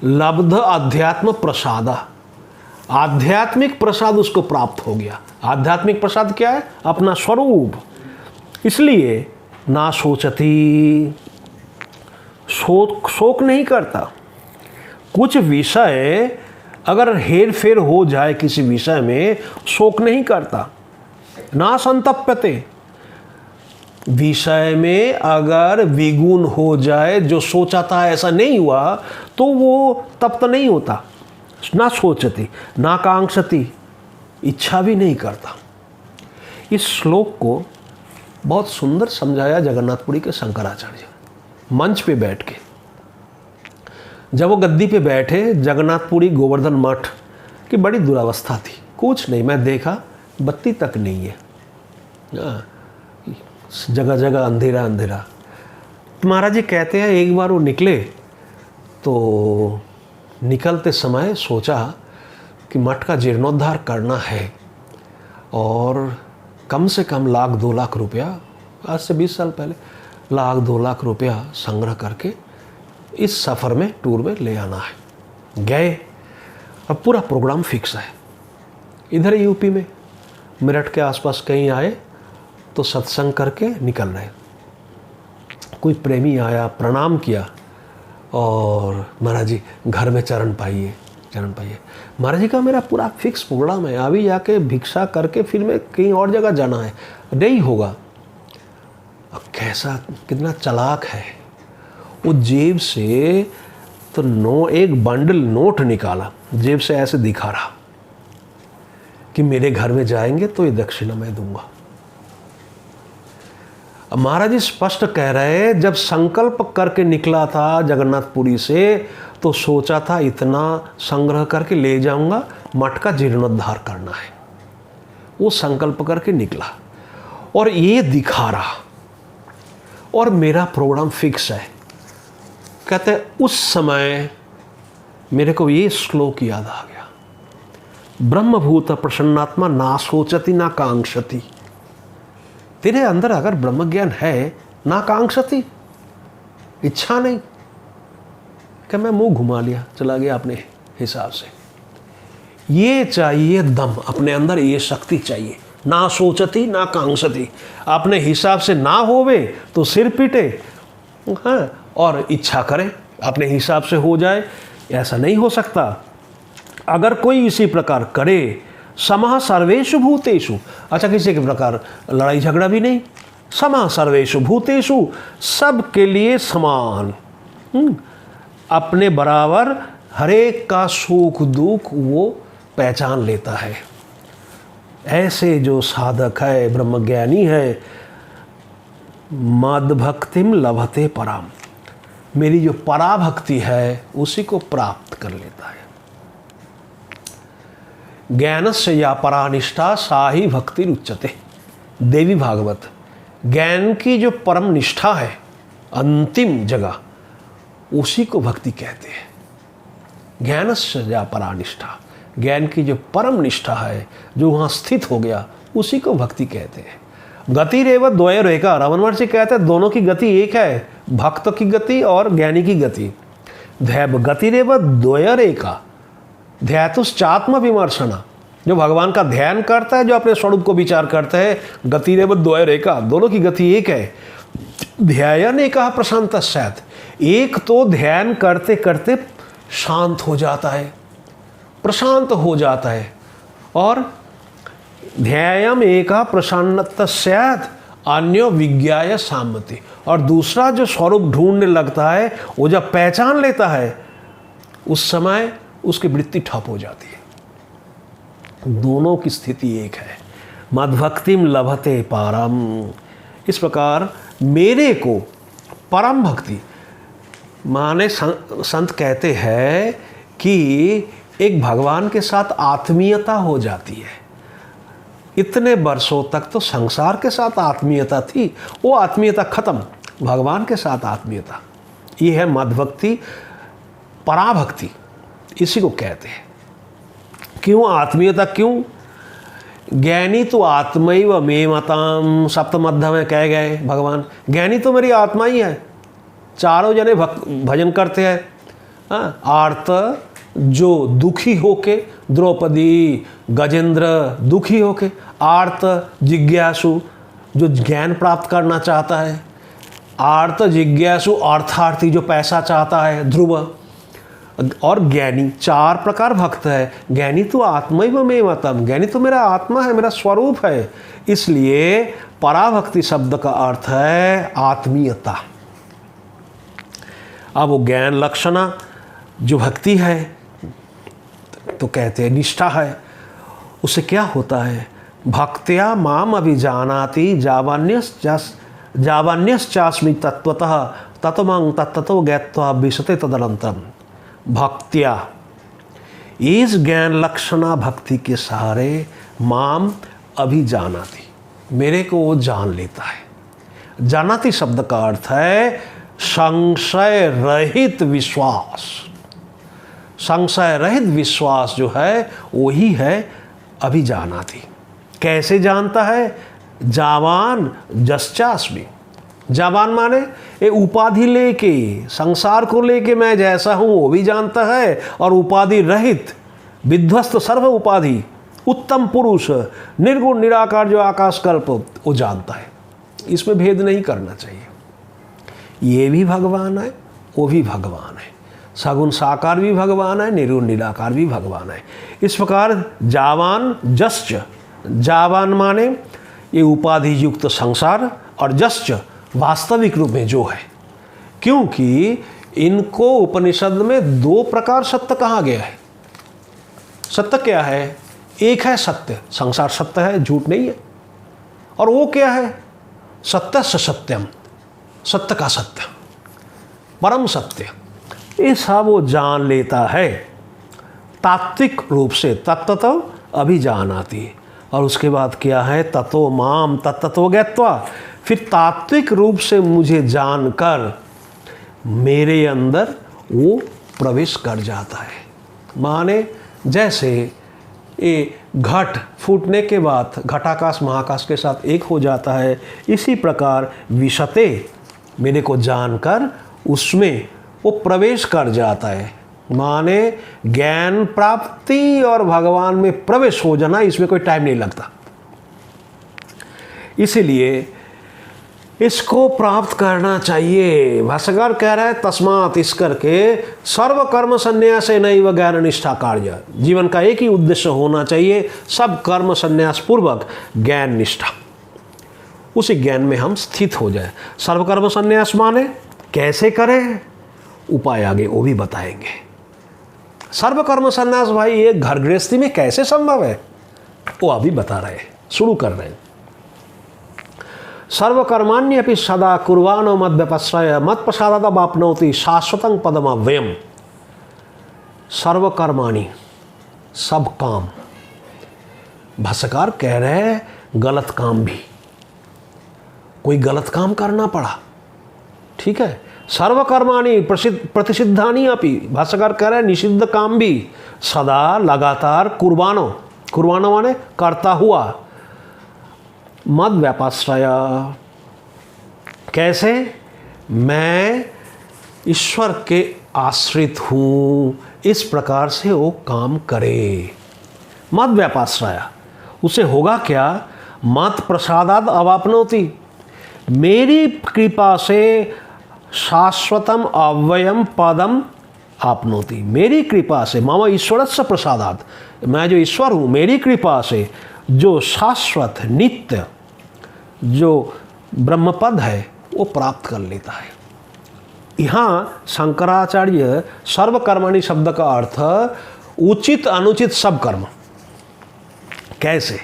लब्ध अध्यात्म प्रसाद, आध्यात्मिक प्रसाद उसको प्राप्त हो गया। आध्यात्मिक प्रसाद क्या है? अपना स्वरूप। इसलिए ना सोचती, शोक नहीं करता। कुछ विषय अगर हेर फेर हो जाए किसी विषय में, शोक नहीं करता। ना संतप्यते, विषय में अगर विगुण हो जाए, जो सोचा था ऐसा नहीं हुआ, तो वो तप्त नहीं होता। ना सोचती ना कांक्षती, इच्छा भी नहीं करता। इस श्लोक को बहुत सुंदर समझाया जगन्नाथपुरी के शंकराचार्य मंच पे बैठ के। जब वो गद्दी पे बैठे, जगन्नाथपुरी गोवर्धन मठ की बड़ी दुरावस्था थी, कुछ नहीं, मैं देखा बत्ती तक नहीं है, जगह जगह अंधेरा अंधेरा। महाराज जी कहते हैं एक बार वो निकले, तो निकलते समय सोचा कि मठ का जीर्णोद्धार करना है और कम से कम 1,00,000-2 लाख रुपया, आज से 20 साल पहले 1,00,000-2 लाख रुपया संग्रह करके इस सफ़र में, टूर में ले आना है। गए, अब पूरा प्रोग्राम फिक्स है। इधर यूपी में मेरठ के आसपास कहीं आए तो सत्संग करके निकल रहे। कोई प्रेमी आया, प्रणाम किया और महाराज जी घर में चरण पाइए, चरण पाइए। महाराज जी का मेरा पूरा फिक्स प्रोग्राम है, अभी जाके भिक्षा करके फिर मैं कहीं और जगह जाना है, नहीं होगा। अब कैसा, कितना चालाक है वो जेब से तो एक बंडल नोट निकाला, जेब से ऐसे दिखा रहा कि मेरे घर में जाएंगे तो ये दक्षिणा मैं दूंगा। अब महाराज जी स्पष्ट कह रहे हैं, जब संकल्प करके निकला था जगन्नाथपुरी से तो सोचा था इतना संग्रह करके ले जाऊंगा, मठ का जीर्णोद्धार करना है। वो संकल्प करके निकला और ये दिखा रहा, और मेरा प्रोग्राम फिक्स है। कहते हैं उस समय मेरे को ये श्लोक याद आ गया, ब्रह्मभूत प्रसन्नात्मा ना सोचती ना कांक्षति। तेरे अंदर अगर ब्रह्म ज्ञान है, ना कांक्षति, इच्छा नहीं, क्या मैं मुंह घुमा लिया चला गया अपने हिसाब से। ये चाहिए दम, अपने अंदर ये शक्ति चाहिए, ना सोचती ना कांक्षति। अपने हिसाब से ना होवे तो सिर पीटे, हाँ, और इच्छा करे अपने हिसाब से हो जाए, ऐसा नहीं हो सकता। अगर कोई इसी प्रकार करे, समः सर्वेषु भूतेषु, अच्छा किसी के प्रकार लड़ाई झगड़ा भी नहीं, समः सर्वेषु भूतेषु, सब के लिए समान, अपने बराबर हरेक का सुख दुख वो पहचान लेता है। ऐसे जो साधक है, ब्रह्मज्ञानी है, मद्भक्तिम लभते पराम, मेरी जो पराभक्ति है उसी को प्राप्त कर लेता है। ज्ञानस्य या परानिष्ठा सा ही भक्ति उच्यते। देवी भागवत, ज्ञान की जो परम निष्ठा है, अंतिम जगह, उसी को भक्ति कहते हैं। ज्ञानस्य या परानिष्ठा, ज्ञान की जो परम निष्ठा है, जो वहाँ स्थित हो गया, उसी को भक्ति कहते हैं। गति रेव द्वयोरेका, रमन महर्षि कहते हैं दोनों की गति एक है, भक्त की गति और ज्ञानी की गति। गति रेव द्वयोरेका, ध्यातुश्चात्म विमर्शना, जो भगवान का ध्यान करता है, जो अपने स्वरूप को विचार करता है, गति रेव द्वयोरेका, दोनों की गति एक है। ध्यान एका प्रशांत स्यात्, एक तो ध्यान करते करते शांत हो जाता है, प्रशांत हो जाता है, और ध्यायम एका प्रसन्नत स्यात् अन्यो विज्ञाय सामति, और दूसरा जो स्वरूप ढूंढने लगता है, वो जब पहचान लेता है, उस समय उसकी वृत्ति ठप हो जाती है। दोनों की स्थिति एक है। मद्भक्तिम लभते पारम, इस प्रकार मेरे को परम भक्ति माने संत कहते हैं कि एक भगवान के साथ आत्मीयता हो जाती है। इतने वर्षों तक तो संसार के साथ आत्मीयता थी, वो आत्मीयता खत्म, भगवान के साथ आत्मीयता, ये है मद्भक्ति, पराभक्ति, इसी को कहते हैं। क्यों आत्मीयता, क्यों? ज्ञानी तो आत्मैव मे मताम, सप्तम अध्याय में कह गए भगवान, ज्ञानी तो मेरी आत्मा ही है। चारों जने भजन करते हैं, हाँ, आर्त जो दुखी होके, द्रौपदी, गजेंद्र दुखी होके, आर्त जिज्ञासु जो ज्ञान प्राप्त करना चाहता है, आर्त जिज्ञासु अर्थार्थी जो पैसा चाहता है, ध्रुव, और ज्ञानी, चार प्रकार भक्त है। ज्ञानी तो आत्मैव मे मतम, ज्ञानी तो मेरा आत्मा है, मेरा स्वरूप है। इसलिए पराभक्ति शब्द का अर्थ है आत्मीयता। अब वो ज्ञान लक्षणा जो भक्ति है तो कहते हैं निष्ठा है, उससे क्या होता है? भक्त्या माम अभिजानाति जावन्यश्चास्मि तत्वतः तत्वं तत्तो ज्ञात्वा विशते तदनंतरम। भक्त्या, इस ज्ञान लक्षणा भक्ति के सहारे माम अभिजानाति, मेरे को वो जान लेता है। जानाति शब्द का अर्थ है संशय रहित विश्वास। संशय रहित विश्वास जो है वही है अभिजानाति। कैसे जानता है? जावान जश्चास्मि, जावान माने ये उपाधि लेके, संसार को लेके मैं जैसा हूँ वो भी जानता है, और उपाधि रहित विध्वस्त सर्व उपाधि उत्तम पुरुष निर्गुण निराकार जो आकाश कल्प वो जानता है। इसमें भेद नहीं करना चाहिए। ये भी भगवान है, वो भी भगवान है, सगुण साकार भी भगवान है, निर्गुण निराकार भी भगवान है। इस प्रकार जावान जश्च, जावान माने ये उपाधि युक्त संसार, और जश्च वास्तविक रूप में जो है, क्योंकि इनको उपनिषद में दो प्रकार सत्य कहा गया है। सत्य क्या है? एक है सत्य, संसार सत्य है, झूठ नहीं है। और वो क्या है? सत्य सत्यम, सत्य का सत्य, परम सत्य। ये सब वो जान लेता है तात्विक रूप से, तत्तो अभिजानाति। और उसके बाद क्या है? ततो माम तत्तो ज्ञात्वा। फिर तात्विक रूप से मुझे जानकर मेरे अंदर वो प्रवेश कर जाता है। माने जैसे ये घट फूटने के बाद घटाकाश महाकाश के साथ एक हो जाता है, इसी प्रकार विशते मेरे को जानकर उसमें वो प्रवेश कर जाता है। माने ज्ञान प्राप्ति और भगवान में प्रवेश हो जाना, इसमें कोई टाइम नहीं लगता। इसीलिए इसको प्राप्त करना चाहिए। भाष्यकार कह रहा है तस्मात्, इस करके सर्व कर्म संन्यास नैव ज्ञान निष्ठा कार्य। जीवन का एक ही उद्देश्य होना चाहिए, सब कर्म संन्यास पूर्वक ज्ञान निष्ठा, उसी ज्ञान में हम स्थित हो जाए। सर्वकर्म संन्यास माने कैसे करें, उपाय आगे वो भी बताएंगे। सर्वकर्म संन्यास भाई ये घर गृहस्थी में कैसे संभव है, वो अभी बता रहे हैं, शुरू कर रहे हैं। सर्वकर्माण्यपि सदा कुर्वाणो मद्व्यपश्रय मत्प्रसादादवाप्नोति शाश्वतं पदमव्ययम्। सर्वकर्माणि, सब काम। भाष्यकार कह रहे हैं गलत काम भी, कोई गलत काम करना पड़ा, ठीक है। सर्वकर्माणि प्रतिषिद्धानि अपि, भाष्यकार कह रहे हैं निषिद्ध काम भी सदा लगातार कुर्बानो, कुर्बानो माने करता हुआ, मद व्यापाश्रय। कैसे? मैं ईश्वर के आश्रित हूँ, इस प्रकार से वो काम करे। मद व्यापाश्रय, उसे होगा क्या? मत प्रसादाद अवाप्नोति, मेरी कृपा से शाश्वतम अव्ययम पदम आपनोति। मेरी कृपा से, मम ईश्वरस्य प्रसादात, मैं जो ईश्वर हूँ मेरी कृपा से जो शाश्वत नित्य जो ब्रह्मपद है वो प्राप्त कर लेता है। यहाँ शंकराचार्य सर्वकर्माणि शब्द का अर्थ उचित अनुचित सब कर्म। कैसे?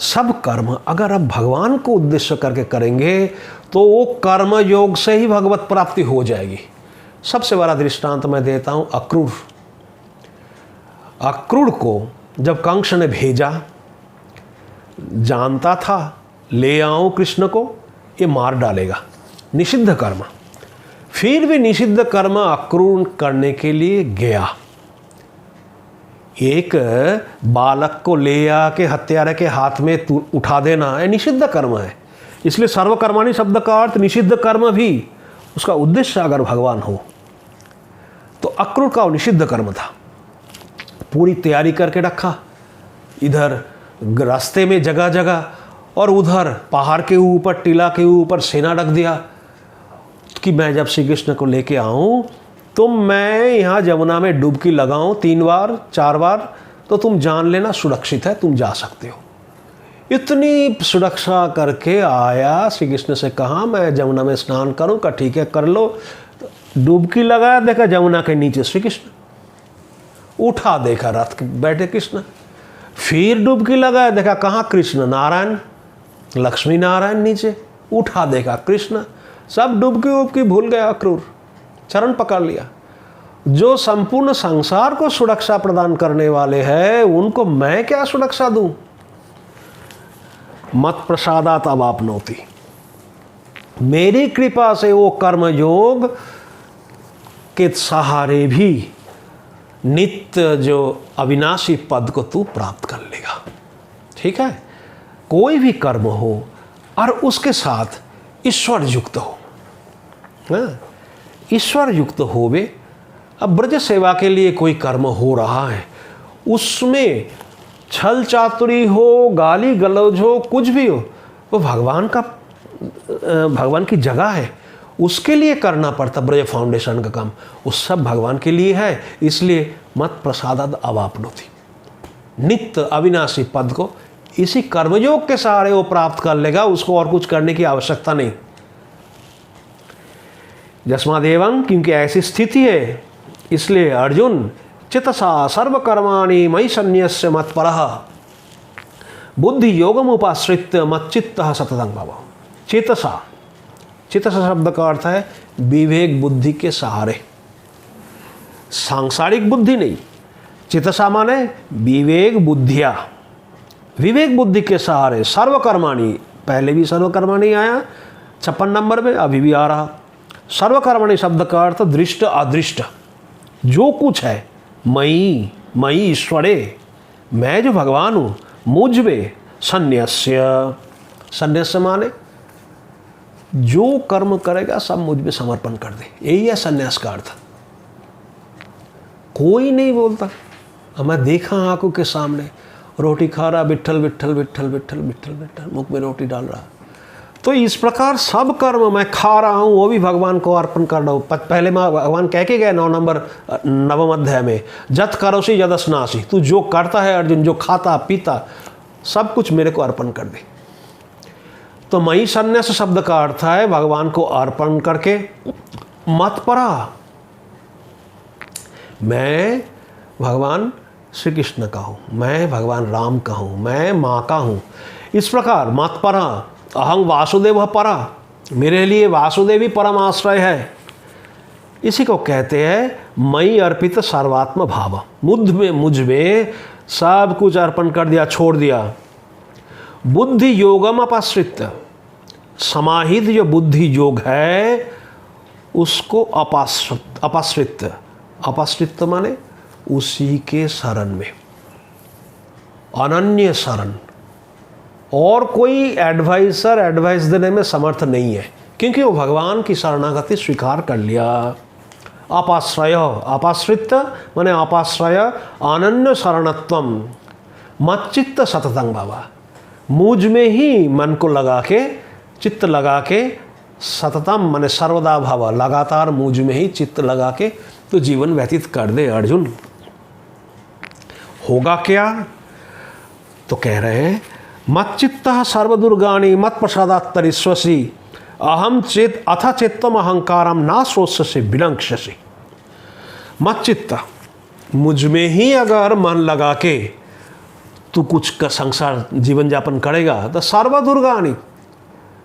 सब कर्म अगर आप भगवान को उद्देश्य करके करेंगे तो वो कर्म योग से ही भगवत प्राप्ति हो जाएगी। सबसे बड़ा दृष्टांत मैं देता हूँ अक्रूर। अक्रूर को जब कंस ने भेजा, जानता था ले आओ कृष्ण को ये मार डालेगा, निषिद्ध कर्म। फिर भी निषिद्ध कर्म अक्रूर करने के लिए गया। एक बालक को ले आके हत्यारे के हाथ में उठा देना है निषिद्ध कर्म है। इसलिए सर्वकर्माणि शब्द का अर्थ निषिद्ध कर्म भी, उसका उद्देश्य अगर भगवान हो तो अक्रूर का निषिद्ध कर्म था। पूरी तैयारी करके रखा, इधर रास्ते में जगह जगह और उधर पहाड़ के ऊपर टीला के ऊपर सेना रख दिया कि मैं जब श्री कृष्ण को लेके आऊँ तो मैं यहाँ जमुना में डुबकी लगाऊँ 3 बार 4 बार, तो तुम जान लेना सुरक्षित है, तुम जा सकते हो। इतनी सुरक्षा करके आया, श्री कृष्ण से कहा मैं जमुना में स्नान करूँ का? ठीक है कर लो। डुबकी लगाया, देखा जमुना के नीचे श्री कृष्ण, उठा देखा रथ बैठे कृष्ण। फिर डुबकी लगाया, देखा कहाँ कृष्ण? नारायण लक्ष्मी नारायण नीचे, उठा देखा कृष्ण। सब डुबकी उबकी भूल गया अक्रूर, चरण पकड़ लिया। जो संपूर्ण संसार को सुरक्षा प्रदान करने वाले हैं उनको मैं क्या सुरक्षा दूं? मत प्रसादात अवाप्नोति, मेरी कृपा से वो कर्मयोग के सहारे भी नित्य जो अविनाशी पद को तू प्राप्त कर लेगा। ठीक है, कोई भी कर्म हो और उसके साथ ईश्वर युक्त हो, ईश्वर युक्त होवे। अब ब्रज सेवा के लिए कोई कर्म हो रहा है, उसमें छल चातुरी हो, गाली गलौज हो, कुछ भी हो, वो भगवान की जगह है, उसके लिए करना पड़ता। ब्रज फाउंडेशन का काम वो सब भगवान के लिए है। इसलिए मत प्रसादाद अवाप्नोति, नित्य अविनाशी पद को इसी कर्मयोग के सहारे वो प्राप्त कर लेगा, उसको और कुछ करने की आवश्यकता नहीं। जस्मादेवं, क्योंकि ऐसी स्थिति है, इसलिए अर्जुन चितसा सर्वकर्माणि मयि सन्न्यस्य मत्परः बुद्धि योगम उपाश्रित्य मच्चित्तः सततं भव। चेतसा, चेतसा शब्द का अर्थ है विवेक बुद्धि के सहारे, सांसारिक बुद्धि नहीं। चेतसा माने विवेक बुद्धिया, विवेक बुद्धि के सहारे सर्वकर्माणि, पहले भी सर्वकर्माणि आया 56 नंबर में, अभी भी आ रहा। सर्वकर्माणि शब्द का अर्थ दृष्ट अदृष्ट, जो कुछ है मई, मई ईश्वरे, मैं जो भगवान हूँ मुझ में, सन्न्यस्य, सन्न्यस्य माने जो कर्म करेगा सब मुझ में समर्पण कर दे, यही है सन्यास का अर्थ। कोई नहीं बोलता, मैं देखा आंखों के सामने रोटी खा रहा, विट्ठल विट्ठल विट्ठल विट्ठल विट्ठल विट्ठल, मुख में रोटी डाल रहा। तो इस प्रकार सब कर्म मैं खा रहा हूँ वो भी भगवान को अर्पण कर रहा हूँ। पहले मैं भगवान कह के गए 9 नंबर 9वें अध्याय में, जत करोसि यदस्नासि, तू जो करता है अर्जुन, जो खाता पीता सब कुछ मेरे को अर्पण कर दे। तो मयि सन्न्यास शब्द का अर्थ है भगवान को अर्पण करके मत परा, मैं भगवान श्री कृष्ण का हूँ, मैं भगवान राम का हूँ, मैं माँ का हूँ। इस प्रकार मत परा, अहं वासुदेव परा, मेरे लिए वासुदेव ही परम आश्रय है। इसी को कहते हैं मयि अर्पित सर्वात्म भाव, मुझ में सब कुछ अर्पण कर दिया, छोड़ दिया। बुद्धि योगम अपाश्रित, समाहित जो बुद्धि योग है उसको अपाश्रित, अपाश्रित माने उसी के शरण में, अनन्य शरण, और कोई एडवाइस देने में समर्थ नहीं है, क्योंकि वो भगवान की शरणागति स्वीकार कर लिया। अपाश्रय, अपाश्रित माने अपाश्रय, अनन्य शरणत्वम, मच्चित्त सततं भव, मुझ में ही मन को लगा के, चित्त लगा के, सततम माने सर्वदा भव, लगातार मुझ में ही चित्त लगा के तो जीवन व्यतीत कर दे अर्जुन। होगा क्या? तो कह रहे हैं मच्चित्तः सर्वदुर्गाणि मत्प्रसादात् तरिष्यसि अहम चेत अथ चेत्तम अहंकारम ना श्रोष्यसि विनक्ष्यसि। मच्चित्त, मुझ में ही अगर मन लगा के तू कुछ का संसार जीवन यापन करेगा तो सर्वदुर्गाणि,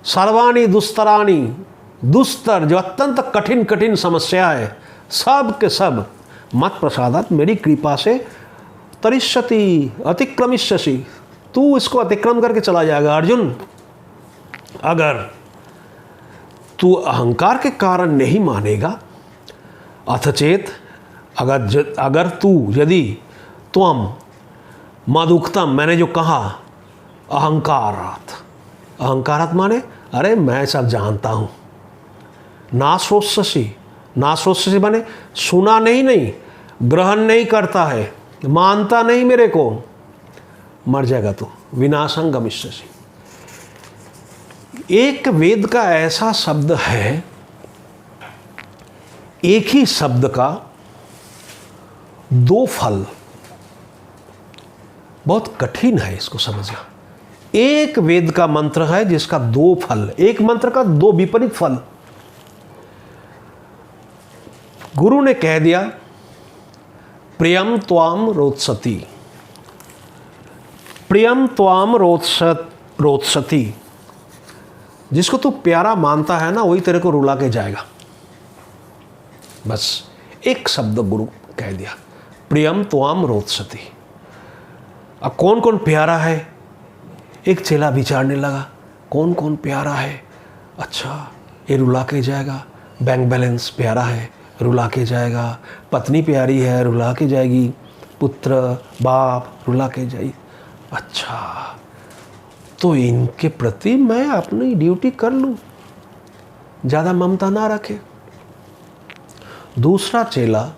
सर्वाणी दुस्तराणी, दुस्तर जो अत्यंत कठिन कठिन समस्या है सब के सब मत प्रसादात, मेरी कृपा से तरिष्यति अतिक्रमिष्यसि, तू इसको अतिक्रम करके चला जाएगा अर्जुन। अगर तू अहंकार के कारण नहीं मानेगा, अथ चेत, अगर तू, यदि त्वम मदुक्तम, मैंने जो कहा, अहंकारात, अहंकारात माने अरे मैं सब जानता हूँ, ना श्रोष्यसि, ना श्रोष्यसि माने सुना नहीं, ग्रहण नहीं करता है, मानता नहीं मेरे को, मर जाएगा तू, विनाशं गमिष्यसि। एक वेद का ऐसा शब्द है, एक ही शब्द का 2 फल, बहुत कठिन है इसको समझना। एक वेद का मंत्र है जिसका 2 फल, एक मंत्र का 2 विपरीत फल। गुरु ने कह दिया प्रियम त्वाम रोत्सति, प्रियम त्वाम रोत्सति, जिसको तू प्यारा मानता है ना वही तेरे को रुला के जाएगा। बस एक शब्द गुरु कह दिया, प्रियम त्वाम रोत्सति। अब कौन कौन प्यारा है? एक चेला विचारने लगा कौन कौन प्यारा है। अच्छा, ये रुला के जाएगा, बैंक बैलेंस प्यारा है, रुला के जाएगा, पत्नी प्यारी है, रुला के जाएगी, पुत्र बाप रुला के जाएगी। अच्छा, तो इनके प्रति मैं अपनी ड्यूटी कर लूँ, ज़्यादा ममता ना रखे। दूसरा चेला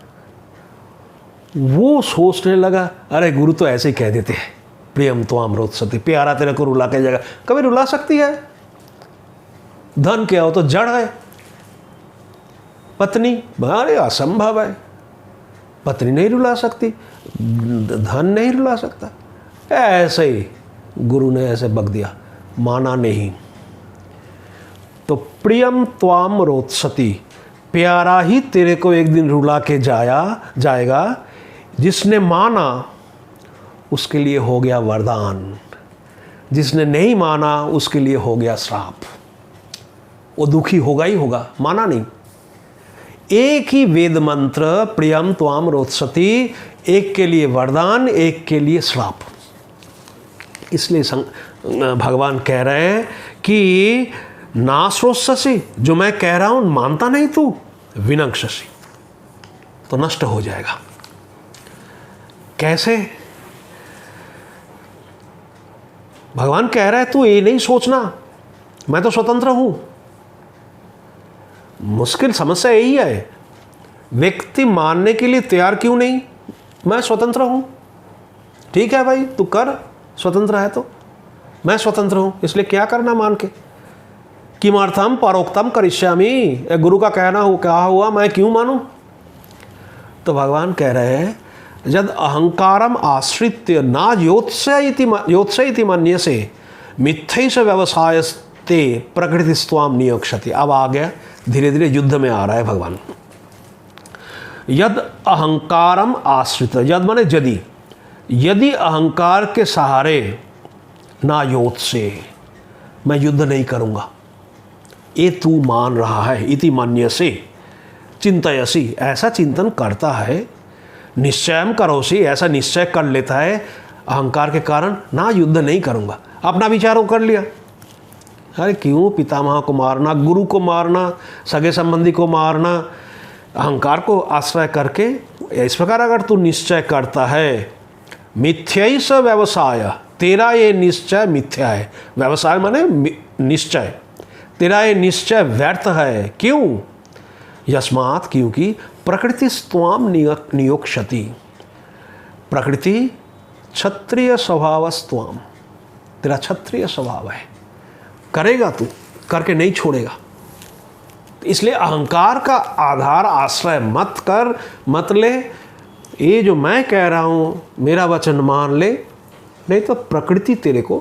वो सोचने लगा अरे गुरु तो ऐसे ही कह देते हैं, प्रियम त्वाम रोत्सति, प्यारा तेरे को रुला के जाएगा। कभी रुला सकती है? धन क्या हो तो जड़ है, पत्नी अरे असंभव है, पत्नी नहीं रुला सकती, धन नहीं रुला सकता। ऐसे ही गुरु ने ऐसे बक दिया, माना नहीं। तो प्रियम त्वाम रोत्सति, प्यारा ही तेरे को एक दिन रुला के जाएगा। जिसने माना उसके लिए हो गया वरदान, जिसने नहीं माना उसके लिए हो गया श्राप। वो दुखी होगा ही होगा, माना नहीं। एक ही वेद मंत्र प्रियम त्वाम रोत्सति, एक के लिए वरदान, एक के लिए श्राप। इसलिए भगवान कह रहे हैं कि नाश्रोत्ससि, जो मैं कह रहा हूं मानता नहीं तू, विनक्ष्यसि, तो नष्ट हो जाएगा। कैसे? भगवान कह रहा है तू ये नहीं सोचना मैं तो स्वतंत्र हूं। मुश्किल समस्या यही है, व्यक्ति मानने के लिए तैयार क्यों नहीं? मैं स्वतंत्र हूं। ठीक है भाई, तू कर, स्वतंत्र है तो। मैं स्वतंत्र हूं, इसलिए क्या करना मान के। किमर्थम परोक्तम करिष्यामि, गुरु का कहना हो क्या हुआ, मैं क्यों मानूं? तो भगवान कह रहे हैं यद अहंकारम आश्रित्य ना योत्सयति मन्यसे मिथ्यैष व्यवसायस्ते प्रकृतिस्त्वाम नियोक्ष्यति। अब आ गया, धीरे धीरे युद्ध में आ रहा है भगवान। यद अहंकारम आश्रित, यद माने यदि अहंकार के सहारे ना योत्से, मैं युद्ध नहीं करूंगा, ये तू मान रहा है। इति मन्यसे चिंतयसी, ऐसा चिंतन करता है। निश्चयम करोसी, ऐसा निश्चय कर लेता है अहंकार के कारण, ना युद्ध नहीं करूंगा। अपना विचारों कर लिया, अरे क्यों पितामह को मारना, गुरु को मारना, सगे संबंधी को मारना, अहंकार को आश्रय करके। इस प्रकार अगर तू निश्चय करता है, मिथ्यैष व्यवसाय, तेरा ये निश्चय मिथ्या है। व्यवसाय माने निश्चय, तेरा ये निश्चय व्यर्थ है। क्यों? यस्मात्, क्योंकि प्रकृति स्वाम नियोक्ष्यति, प्रकृति क्षत्रिय स्वभावस्त्वाम, तेरा क्षत्रिय स्वभाव है, करेगा तू, करके नहीं छोड़ेगा। इसलिए अहंकार का आधार आश्रय मत कर, मत ले। ये जो मैं कह रहा हूँ मेरा वचन मान ले, नहीं तो प्रकृति तेरे को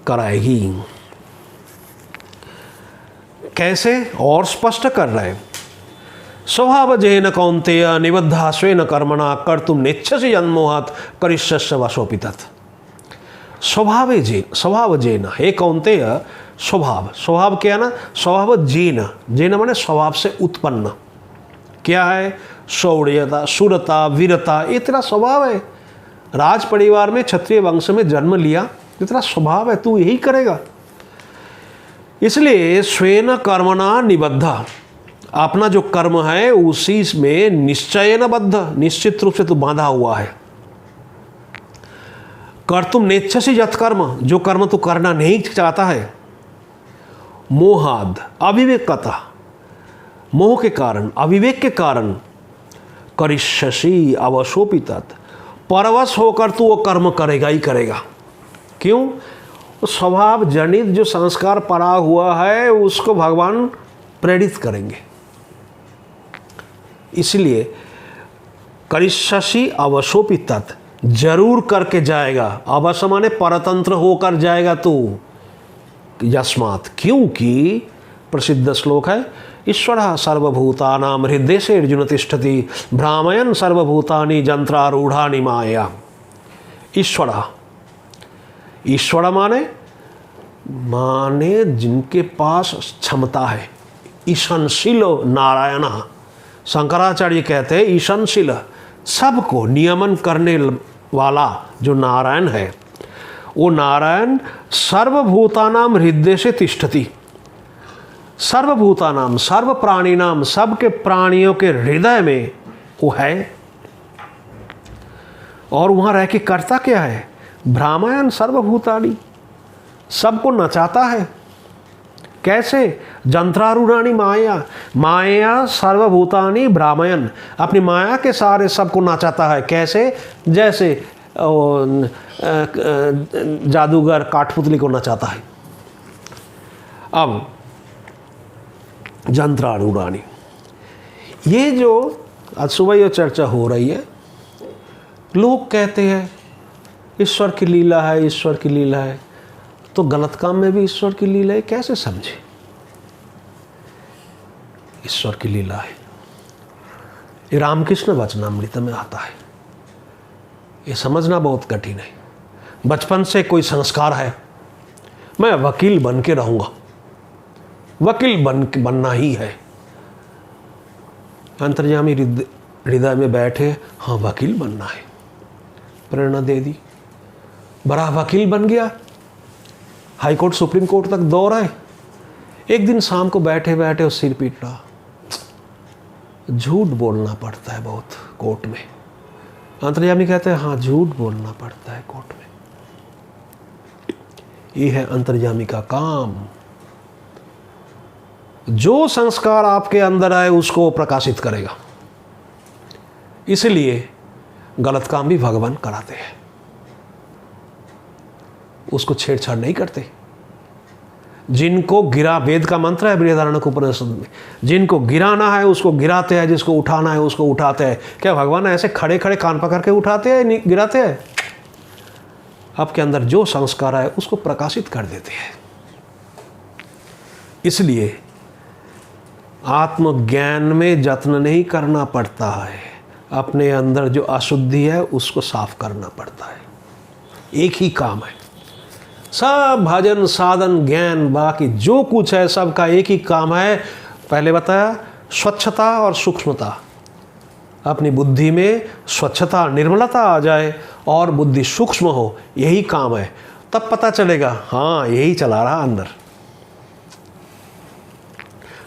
कराएगी। कैसे? और स्पष्ट कर रहे हैं। स्वभावजेन कौन्तेय निबद्धा स्वेन कर्मणा कर्तुम नेच्छसि जन्मोहत करिष्यस्य वशोऽपि तत्। स्वभावजेन, हे कौन्तेय, स्वभाव क्या है ना? स्वभाव जेन माने स्वभाव से उत्पन्न। क्या है? शौर्यता, शूरता, वीरता, ये तेरा स्वभाव है। राज परिवार में क्षत्रिय वंश में जन्म लिया, ये तेरा स्वभाव है, तू यही करेगा। इसलिए स्वेन कर्मणा निबद्धा, अपना जो कर्म है उसी में निश्चयन बद्ध, निश्चित रूप से तू बांधा हुआ है। कर्तुम नेच्छसि यत् कर्म, जो कर्म तू करना नहीं चाहता है, मोहाद, अविवेकता, मोह के कारण, अविवेक के कारण, करिष्यसि अवशोऽपि तत्, परवश होकर तू वो कर्म करेगा ही करेगा। क्यों? स्वभाव जनित जो संस्कार पड़ा हुआ है उसको भगवान प्रेरित करेंगे। इसलिए करिष्यसि अवशोऽपि तत्, जरूर करके जाएगा। अवश्य माने परतंत्र होकर जाएगा तू। यस्मात्, क्योंकि प्रसिद्ध श्लोक है, ईश्वरः सर्वभूतानां हृदयेषु अर्जुन तिष्ठति भ्रामयन् सर्वभूतानि यंत्रारूढ़ानि माया। ईश्वर माने जिनके पास क्षमता है। ईशनशील नारायण, शंकराचार्य कहते हैं ईशनशील, सबको नियमन करने वाला जो नारायण है, वो नारायण सर्वभूतानाम हृदय से तिष्ठति, सर्वभूतानाम, सर्व प्राणीनाम, सबके प्राणियों के हृदय में वो है। और वहाँ रह के करता क्या है? भ्रामयन् सर्वभूतानि, सबको नचाता है। कैसे? यंत्रारूढ़ानि माया, माया सर्वभूतानि भ्रामयन्, अपनी माया के सहारे सबको नचाता है। कैसे? जैसे जादूगर काठपुतली को नचाता है। अब यंत्रारूढ़ानि, ये जो आज सुबह ये चर्चा हो रही है, लोग कहते हैं ईश्वर की लीला है, ईश्वर की लीला है, तो गलत काम में भी ईश्वर की लीला है, कैसे समझे? ईश्वर की लीला है। ये रामकृष्ण वचनामृत में आता है। ये समझना बहुत कठिन है। बचपन से कोई संस्कार है, मैं वकील बन के रहूँगा, वकील बनना ही है। अंतर्यामी हृदय में बैठे, हाँ वकील बनना है, प्रेरणा दे दी, बड़ा वकील बन गया, हाई कोर्ट सुप्रीम कोर्ट तक दौड़ाए। एक दिन शाम को बैठे बैठे उस सिर पीट रहा। झूठ बोलना पड़ता है बहुत कोर्ट में। अंतर्यामी कहते हैं हाँ झूठ बोलना पड़ता है कोर्ट में। ये है अंतर्यामी का काम। जो संस्कार आपके अंदर आए उसको प्रकाशित करेगा। इसलिए गलत काम भी भगवान कराते हैं, उसको छेड़छाड़ नहीं करते। जिनको गिरा, वेद का मंत्र है बृहदारण्यक उपनिषद में, जिनको गिराना है उसको गिराते हैं, जिसको उठाना है उसको उठाते हैं। क्या भगवान ऐसे खड़े खड़े कान पकड़ के उठाते हैं, गिराते हैं? आपके अंदर जो संस्कार है उसको प्रकाशित कर देते हैं। इसलिए आत्मज्ञान में जत्न नहीं करना पड़ता है, अपने अंदर जो अशुद्धि है उसको साफ करना पड़ता है। एक ही काम है, सब भजन साधन ज्ञान बाकी जो कुछ है सबका एक ही काम है। पहले बताया स्वच्छता और सूक्ष्मता। अपनी बुद्धि में स्वच्छता निर्मलता आ जाए और बुद्धि सूक्ष्म हो, यही काम है। तब पता चलेगा हाँ यही चला रहा अंदर।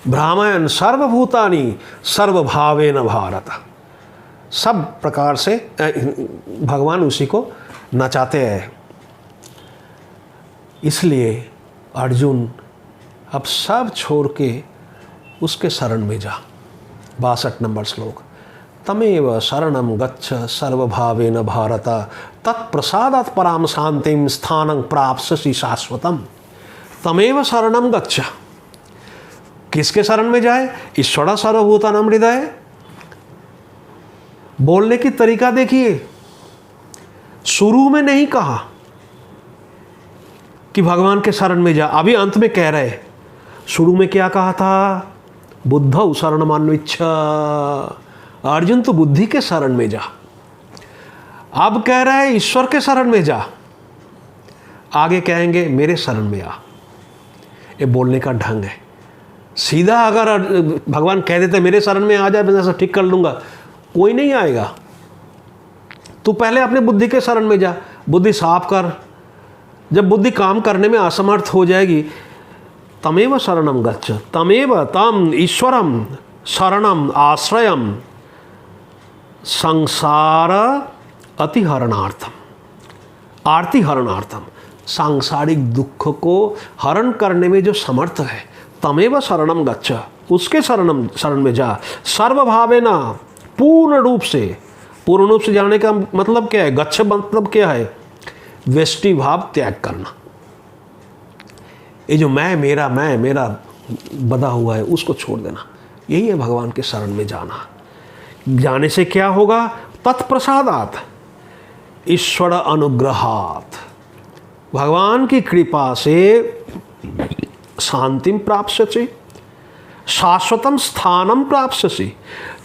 ब्राह्मण सर्वभूतानि सर्वभावेन भारत, सब प्रकार से भगवान उसी को नचाते हैं। इसलिए अर्जुन अब सब छोड़ के उसके शरण में जा। 62 नंबर श्लोक, तमेव शरणं गच्छ सर्वभावेन भारत तत्प्रसादात् पराम शांतिं स्थानं प्राप्स्यसि शाश्वतम्। तमेव शरणं गच्छ, किसके शरण में जाए? ईश्वर सर्वभूतानां हृदय। बोलने की तरीका देखिए, शुरू में नहीं कहा कि भगवान के शरण में जा, अभी अंत में कह रहे। शुरू में क्या कहा था? बुद्धौ शरणमन्विच्छ, अर्जुन तो बुद्धि के शरण में जा। अब कह रहे हैं ईश्वर के शरण में जा, आगे कहेंगे मेरे शरण में आ। ये बोलने का ढंग है। सीधा अगर भगवान कह देते मेरे शरण में आ जाए, मैं सब ठीक कर लूंगा, कोई नहीं आएगा। तू पहले अपने बुद्धि के शरण में जा, बुद्धि साफ कर। जब बुद्धि काम करने में असमर्थ हो जाएगी, तमेव शरणं गच्छ, तमेव तम ईश्वरम शरणम आश्रयम संसार अतिहरणार्थम, आरती हरणार्थम, सांसारिक दुख को हरण करने में जो समर्थ है, तमेव शरणं गच्छ, उसके शरण में जा। सर्वभावेना, पूर्ण रूप से जाने का मतलब क्या है? गच्छ मतलब क्या है? व्यष्टि भाव त्याग करना। ये जो मैं मेरा बधा हुआ है उसको छोड़ देना, यही है भगवान के शरण में जाना। जाने से क्या होगा? तत्प्रसादात, ईश्वर अनुग्रहात, भगवान की कृपा से शांतिम प्राप्स्यसि, शाश्वतम स्थानम प्राप्स्यसि,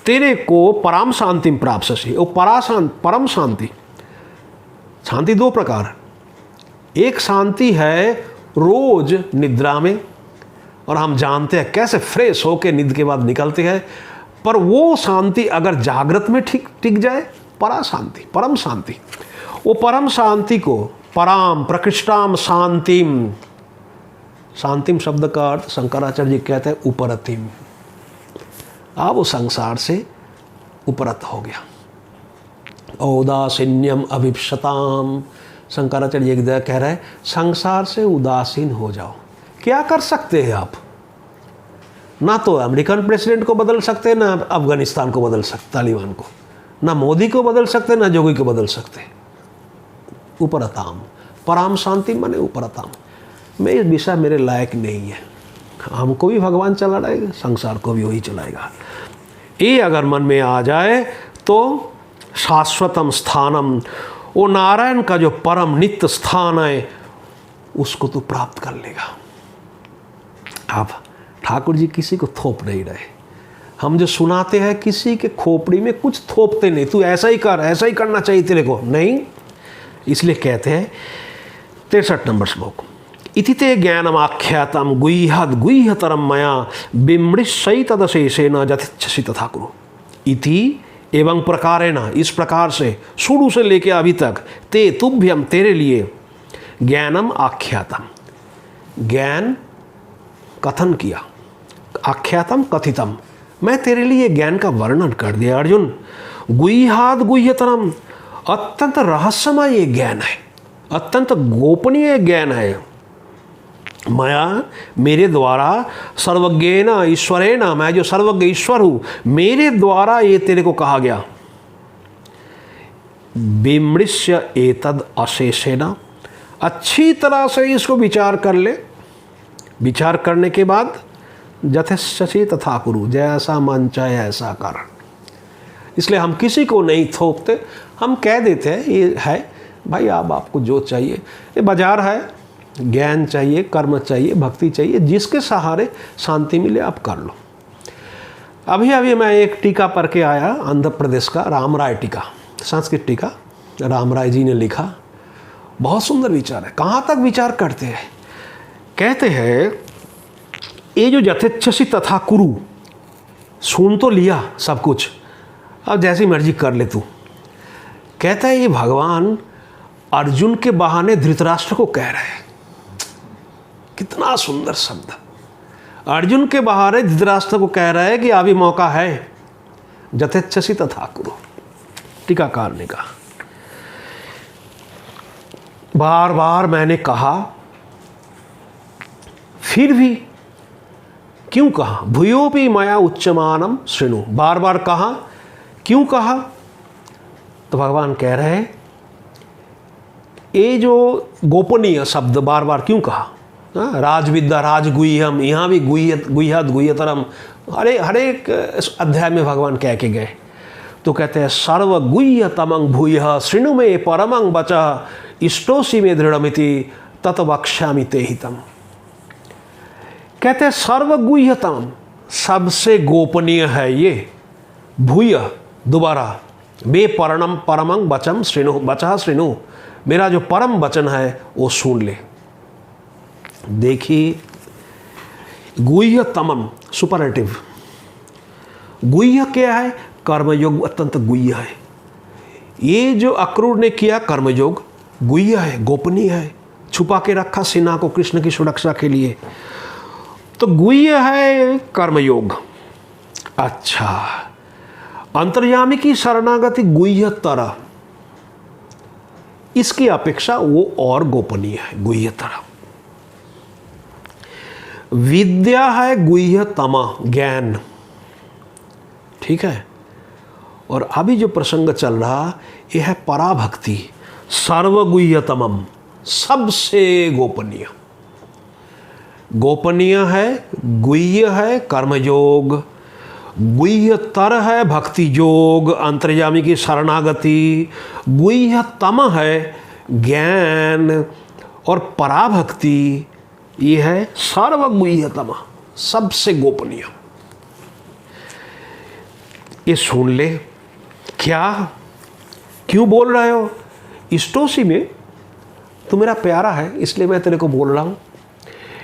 तेरे को परम शांतिम प्राप्स्यसि। वो परम शांति। शांति दो प्रकार, एक शांति है रोज निद्रा में, और हम जानते हैं कैसे फ्रेश होकर नींद के बाद निकलते हैं, पर वो शांति अगर जागृत में टिक जाए, परम शांति। वो परम शांति को पराम प्रकृष्टाम शांतिम, शांतिम शब्द का अर्थ शंकराचार्य जी कहते हैं उपरतिम। अब वो संसार से उपरत हो गया। औदासीन्यम अभिप्सताम, शंकराचार्य एक जगह कह रहे हैं संसार से उदासीन हो जाओ। क्या कर सकते हैं आप? ना तो अमेरिकन प्रेसिडेंट को बदल सकते, ना अफगानिस्तान को बदल सकते, तालिबान को, ना मोदी को बदल सकते, ना जोगी को बदल सकते। उपरताम, पराम शांति माने उपरताम। मैं इस विषय मेरे लायक नहीं है। हमको भी भगवान चला रहेगा, संसार को भी वही चलाएगा। ये अगर मन में आ जाए तो शाश्वतम स्थानम, वो नारायण का जो परम नित्य स्थान है उसको तो प्राप्त कर लेगा। अब ठाकुर जी किसी को थोप नहीं रहे, हम जो सुनाते हैं किसी के खोपड़ी में कुछ थोपते नहीं, तू ऐसा ही कर, ऐसा ही करना चाहिए तेरे को, नहीं। इसलिए कहते हैं 63 नंबर श्लोक, इति ते ज्ञानम आख्यातम गुह्यद गुह्यतरम मया बिमृशयि तदशेषेन जथिच्छसि तथा कुरु। इति एवं प्रकारेण, इस प्रकार से शुरू से लेके अभी तक, ते तुभ्यम तेरे लिए, ज्ञानम आख्यातम, ज्ञान कथन किया, आख्यातम कथितम, मैं तेरे लिए ज्ञान का वर्णन कर दिया अर्जुन। गुह्याद गुह्यतरम, अत्यंत रहस्यमय ये ज्ञान है, अत्यंत गोपनीय ज्ञान है। मया, मेरे द्वारा, सर्वज्ञेन ईश्वरेण, मैं जो सर्वज्ञ ईश्वर हूँ, मेरे द्वारा ये तेरे को कहा गया। विमृश्य एतद अशेषेण, अच्छी तरह से इसको विचार कर ले, विचार करने के बाद जथेच्छसि तथा कुरु, जैसा मन चाहे ऐसा कर। इसलिए हम किसी को नहीं थोपते, हम कह देते हैं ये है भाई, आप आपको जो चाहिए, ये बाजार है, ज्ञान चाहिए, कर्म चाहिए, भक्ति चाहिए, जिसके सहारे शांति मिले आप कर लो। अभी अभी मैं एक टीका पढ़ के आया, आंध्र प्रदेश का रामराय टीका, संस्कृत टीका, रामराय जी ने लिखा, बहुत सुंदर विचार है। कहाँ तक विचार करते हैं, कहते हैं ये जो यथेच्छसि तथा कुरु, सुन तो लिया सब कुछ, अब जैसी मर्जी कर ले तू। कहता है ये भगवान अर्जुन के बहाने धृतराष्ट्र को कह रहे हैं, कितना सुंदर शब्द। अर्जुन के बहाने धृतराष्ट्र को कह रहा है कि अभी मौका है, यथेच्छसि तथा कुरु। टीकाकार ने कहा, बार बार मैंने कहा, फिर भी क्यों कहा, भूयोपि मया उच्यमानम शृणु, बार बार कहा, क्यों कहा? तो भगवान कह रहे हैं ये जो गोपनीय शब्द बार बार क्यों कहा, राजविद्या राजगुह्यम, यहाँ भी गुह्यद गुह्यतरम, हर एक अध्याय में भगवान कह के गए। तो कहते हैं सर्वगुह्यतमं भूयः शृणु मे परमं वचः इष्टोसि मे दृढ़मिति तत वक्ष्यामि ते हितम्। कहते हैं सर्वगुह्यतम, सबसे गोपनीय है ये, भूय, दोबारा, मे परमं वचम शृणु, वचः शृणु, मेरा जो परम वचन है वो सुन ले। देखिए गुह्यतमम सुपरलेटिव, गुह्य क्या है, कर्मयोग अत्यंत गुह्य है। ये जो अक्रूर ने किया कर्मयोग गुह्य है, गोपनीय है, छुपा के रखा सेना को कृष्ण की सुरक्षा के लिए, तो गुह्य है कर्मयोग। अच्छा, अंतर्यामी की शरणागति गुह्यतर, इसकी अपेक्षा वो और गोपनीय है, गुह्यतर। विद्या है गुह्यतम, ज्ञान, ठीक है। और अभी जो प्रसंग चल रहा यह है पराभक्ति, सर्वगुह्यतमम, सबसे गोपनीय। गोपनीय है, गुह्य है कर्मयोग, गुह्यतर है भक्ति योग, अंतर्यामी की शरणागति, गुह्यतम है ज्ञान, और पराभक्ति ये है सर्वगुह्यतम, सबसे गोपनीय। ये सुन ले, क्या क्यों बोल रहे हो? इष्टोसी में तू मेरा प्यारा है इसलिए मैं तेरे को बोल रहा हूँ।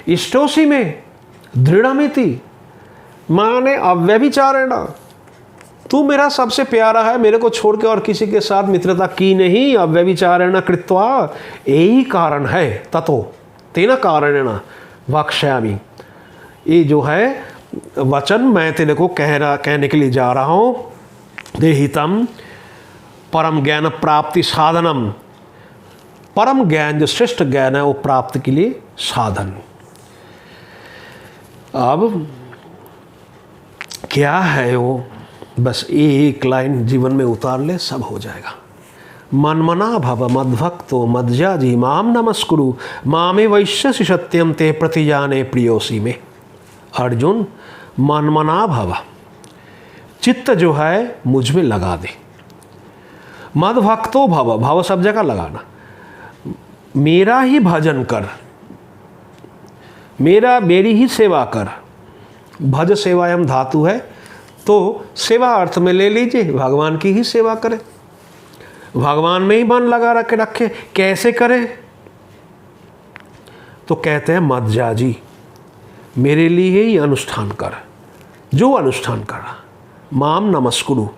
इष्टोसी में दृढ़मिति माने अव्यभिचारेण, तू मेरा सबसे प्यारा है, मेरे को छोड़ के और किसी के साथ मित्रता की नहीं, अव्यभिचारेण कृत्वा, यही कारण है, ततो तेन कारणेन वक्ष्यामि, ये जो है वचन मैं तेरे को कहने के लिए जा रहा हूँ। देहितम परम ज्ञान प्राप्ति साधनम, परम ज्ञान जो श्रेष्ठ ज्ञान है वो प्राप्ति के लिए साधन। अब क्या है वो, बस एक लाइन जीवन में उतार ले, सब हो जाएगा। मन्मना भव मद्भक्तो मद्याजी माम नमस्कुरु मामे वैश्यसि सत्यम ते प्रतिजाने प्रियोसी में। अर्जुन मनमना भव, चित्त जो है मुझ में लगा दे। मद्भक्तो भव, भव सब जगह लगाना, मेरा ही भजन कर, मेरी ही सेवा कर। भज सेवायम धातु है, तो सेवा अर्थ में ले लीजिए, भगवान की ही सेवा करें, भगवान में ही मन लगा रखे। कैसे करें? तो कहते हैं मत जाजी, मेरे लिए ही अनुष्ठान कर, जो अनुष्ठान कर, माम नमस्कुरु,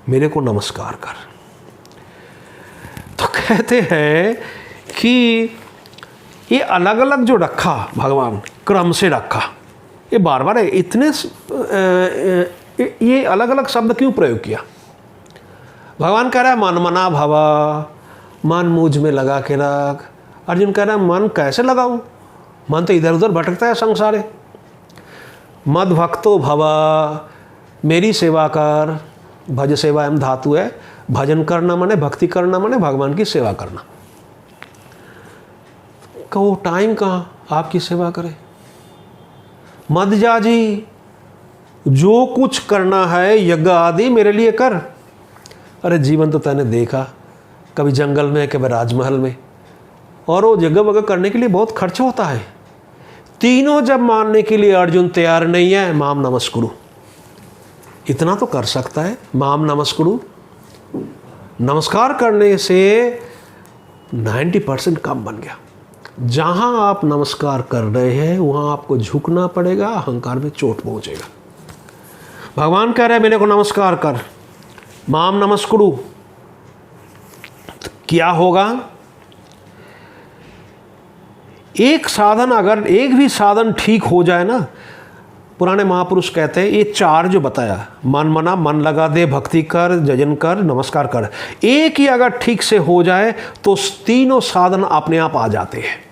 मेरे को नमस्कार कर। तो कहते हैं कि ये अलग अलग जो रखा भगवान, क्रम से रखा, ये बार बार इतने ये अलग अलग शब्द क्यों प्रयोग किया? भगवान कह रहा है मन मना भवा, मन मुझ में लगा के रख। अर्जुन कह रहा है मन कैसे लगाऊं, मन तो इधर उधर भटकता है संसारे। मद भक्तो भवा, मेरी सेवा कर। भज सेवा एवं धातु है, भजन करना माने, भक्ति करना माने भगवान की सेवा करना। कहो टाइम कहाँ आपकी सेवा करे? मद जाजी, जो कुछ करना है यज्ञ आदि मेरे लिए कर। अरे जीवन तो तैने देखा, कभी जंगल में, कभी राजमहल में, और वो यज्ञ वगैरह करने के लिए बहुत खर्च होता है। तीनों जब मानने के लिए अर्जुन तैयार नहीं है, माम नमस्कुरु, इतना तो कर सकता है। माम नमस्कुरु, नमस्कार करने से 90% काम बन गया। जहां आप नमस्कार कर रहे हैं वहां आपको झुकना पड़ेगा, अहंकार में चोट पहुंचेगा। भगवान कह रहे हैं मेरे को नमस्कार कर, माम नमस्कुरु। क्या होगा? एक साधन, अगर एक भी साधन ठीक हो जाए ना, पुराने महापुरुष कहते हैं ये चार जो बताया, मन मना, मन लगा दे, भक्ति कर, जजन कर, नमस्कार कर, एक ही अगर ठीक से हो जाए तो तीनों साधन अपने आप आ जाते हैं।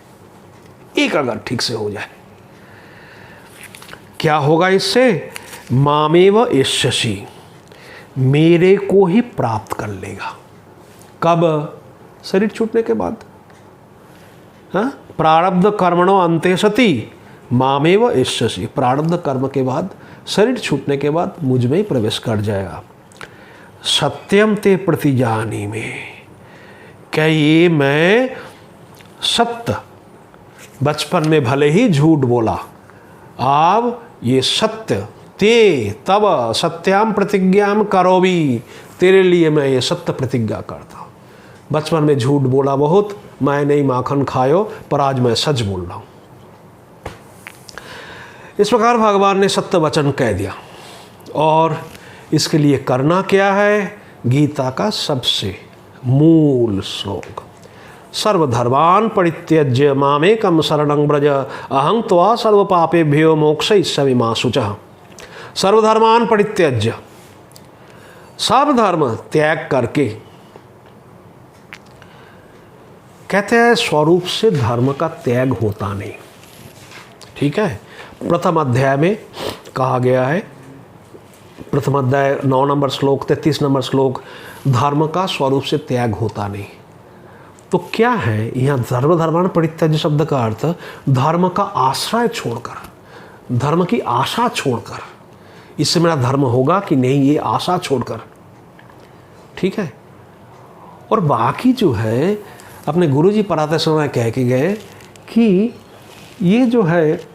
एक अगर ठीक से हो जाए, क्या होगा इससे? मामेव एष्यसि, मेरे को ही प्राप्त कर लेगा। कब? शरीर छूटने के बाद। हाँ, प्रारब्ध कर्मणो अंते सति मामेव एष्यसि, प्रारब्ध कर्म के बाद, शरीर छूटने के बाद मुझ में ही प्रवेश कर जाएगा। सत्यम ते प्रतिजानी में, क्या ये मैं सत्य, बचपन में भले ही झूठ बोला, अब ये सत्य, ते तब सत्याम प्रतिज्ञाम करोबी, तेरे लिए मैं ये सत्य प्रतिज्ञा करता हूँ। बचपन में झूठ बोला बहुत, मैं नहीं माखन खायो, पर आज मैं सच बोल रहा हूँ। इस प्रकार भगवान ने सत्य वचन कह दिया। और इसके लिए करना क्या है? गीता का सबसे मूल श्लोक, सर्वधर्मान् परित्यज्य मामेकं शरणं व्रज अहं त्वा सर्व पापेभ्यो मोक्षयिष्यामि मा शुचः। सर्वधर्मान् परित्यज्य, सब धर्म त्याग करके। कहते हैं स्वरूप से धर्म का त्याग होता नहीं, ठीक है। प्रथम अध्याय में कहा गया है, प्रथम अध्याय 9 नंबर श्लोक, 33 नंबर श्लोक, धर्म का स्वरूप से त्याग होता नहीं। तो क्या है यहाँ सर्वधर्मान् परित्यज्य शब्द का अर्थ? धर्म का आश्रय छोड़कर, धर्म की आशा छोड़कर, इससे मेरा धर्म होगा कि नहीं, ये आशा छोड़कर, ठीक है। और बाकी जो है, अपने गुरुजी पढ़ाते समय कह के गए कि ये जो है,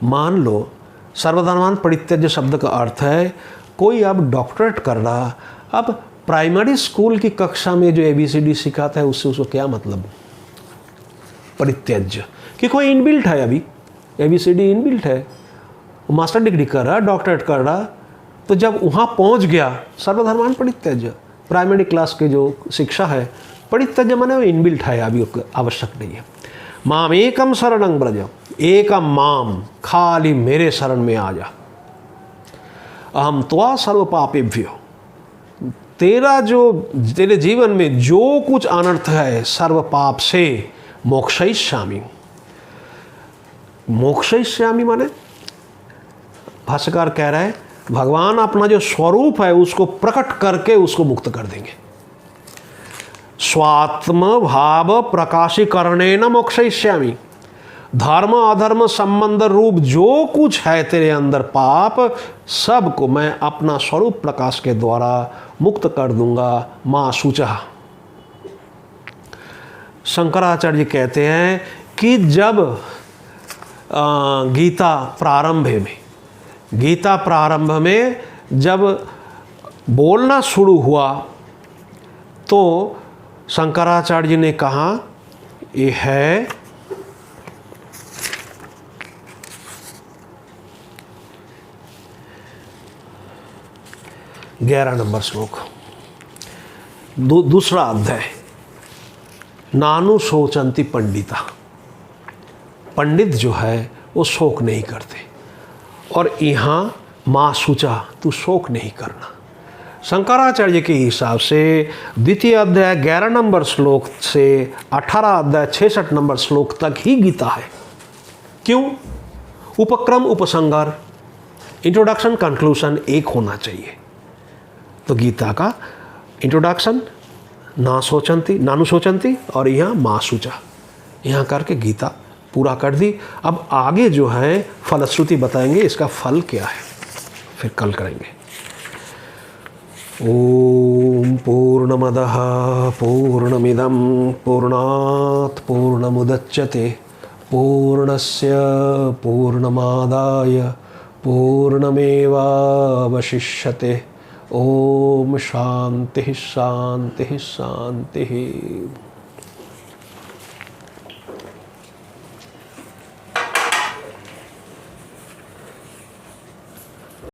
मान लो सर्वधर्मान् परित्यज्य शब्द का अर्थ है कोई अब डॉक्टरेट कर रहा, अब प्राइमरी स्कूल की कक्षा में जो ABCD सिखाता है उससे उसको क्या मतलब? परित्यज्य, कि कोई इनबिल्ट है, अभी ABCD इनबिल्ट है, वो मास्टर डिग्री कर रहा, डॉक्टरेट कर रहा, तो जब वहाँ पहुँच गया सर्वधर्मान् परित्यज्य, प्राइमरी क्लास के जो शिक्षा है, परित्यज्य माने वो इनबिल्ट है, अभी आवश्यक नहीं है। माम एकम शरणं व्रज, एकम माम, खाली मेरे शरण में आ जा। अहम त्वा सर्व पापेभ्यो, तेरा जो, तेरे जीवन में जो कुछ अनर्थ है सर्व पाप से मोक्षयिष्यामि। मोक्षयिष्यामि माने भाष्यकार कह रहा है भगवान अपना जो स्वरूप है उसको प्रकट करके उसको मुक्त कर देंगे। स्वात्म भाव प्रकाशीकरणेन मोक्षयिष्यामि, धर्म अधर्म संबंध रूप जो कुछ है तेरे अंदर पाप, सबको मैं अपना स्वरूप प्रकाश के द्वारा मुक्त कर दूंगा। मां शुचः। शंकराचार्य जी कहते हैं कि जब गीता प्रारंभ में गीता प्रारंभ में जब बोलना शुरू हुआ तो शंकराचार्य जी ने कहा ये है 11 नंबर श्लोक, दूसरा अध्याय, नानु शोचंती पंडिता। पंडित जो है वो शोक नहीं करते, और यहाँ माँ सूचा, तू शोक नहीं करना। शंकराचार्य के हिसाब से द्वितीय अध्याय 11 नंबर श्लोक से 18 अध्याय 66 नंबर श्लोक तक ही गीता है। क्यों? उपक्रम उपसंहार, इंट्रोडक्शन कंक्लूशन एक होना चाहिए। तो गीता का इंट्रोडक्शन नानु सोचंती और यहाँ माँ सूचा, यहाँ करके गीता पूरा कर दी। अब आगे जो है फलश्रुति बताएंगे, इसका फल क्या है फिर कल करेंगे। ओम पूर्णमदः पूर्णमिदं पूर्णात् पूर्णमुदच्यते पूर्णस्य पूर्णमादाय पूर्णमेवावशिष्यते। ओम शांति शांति शांति।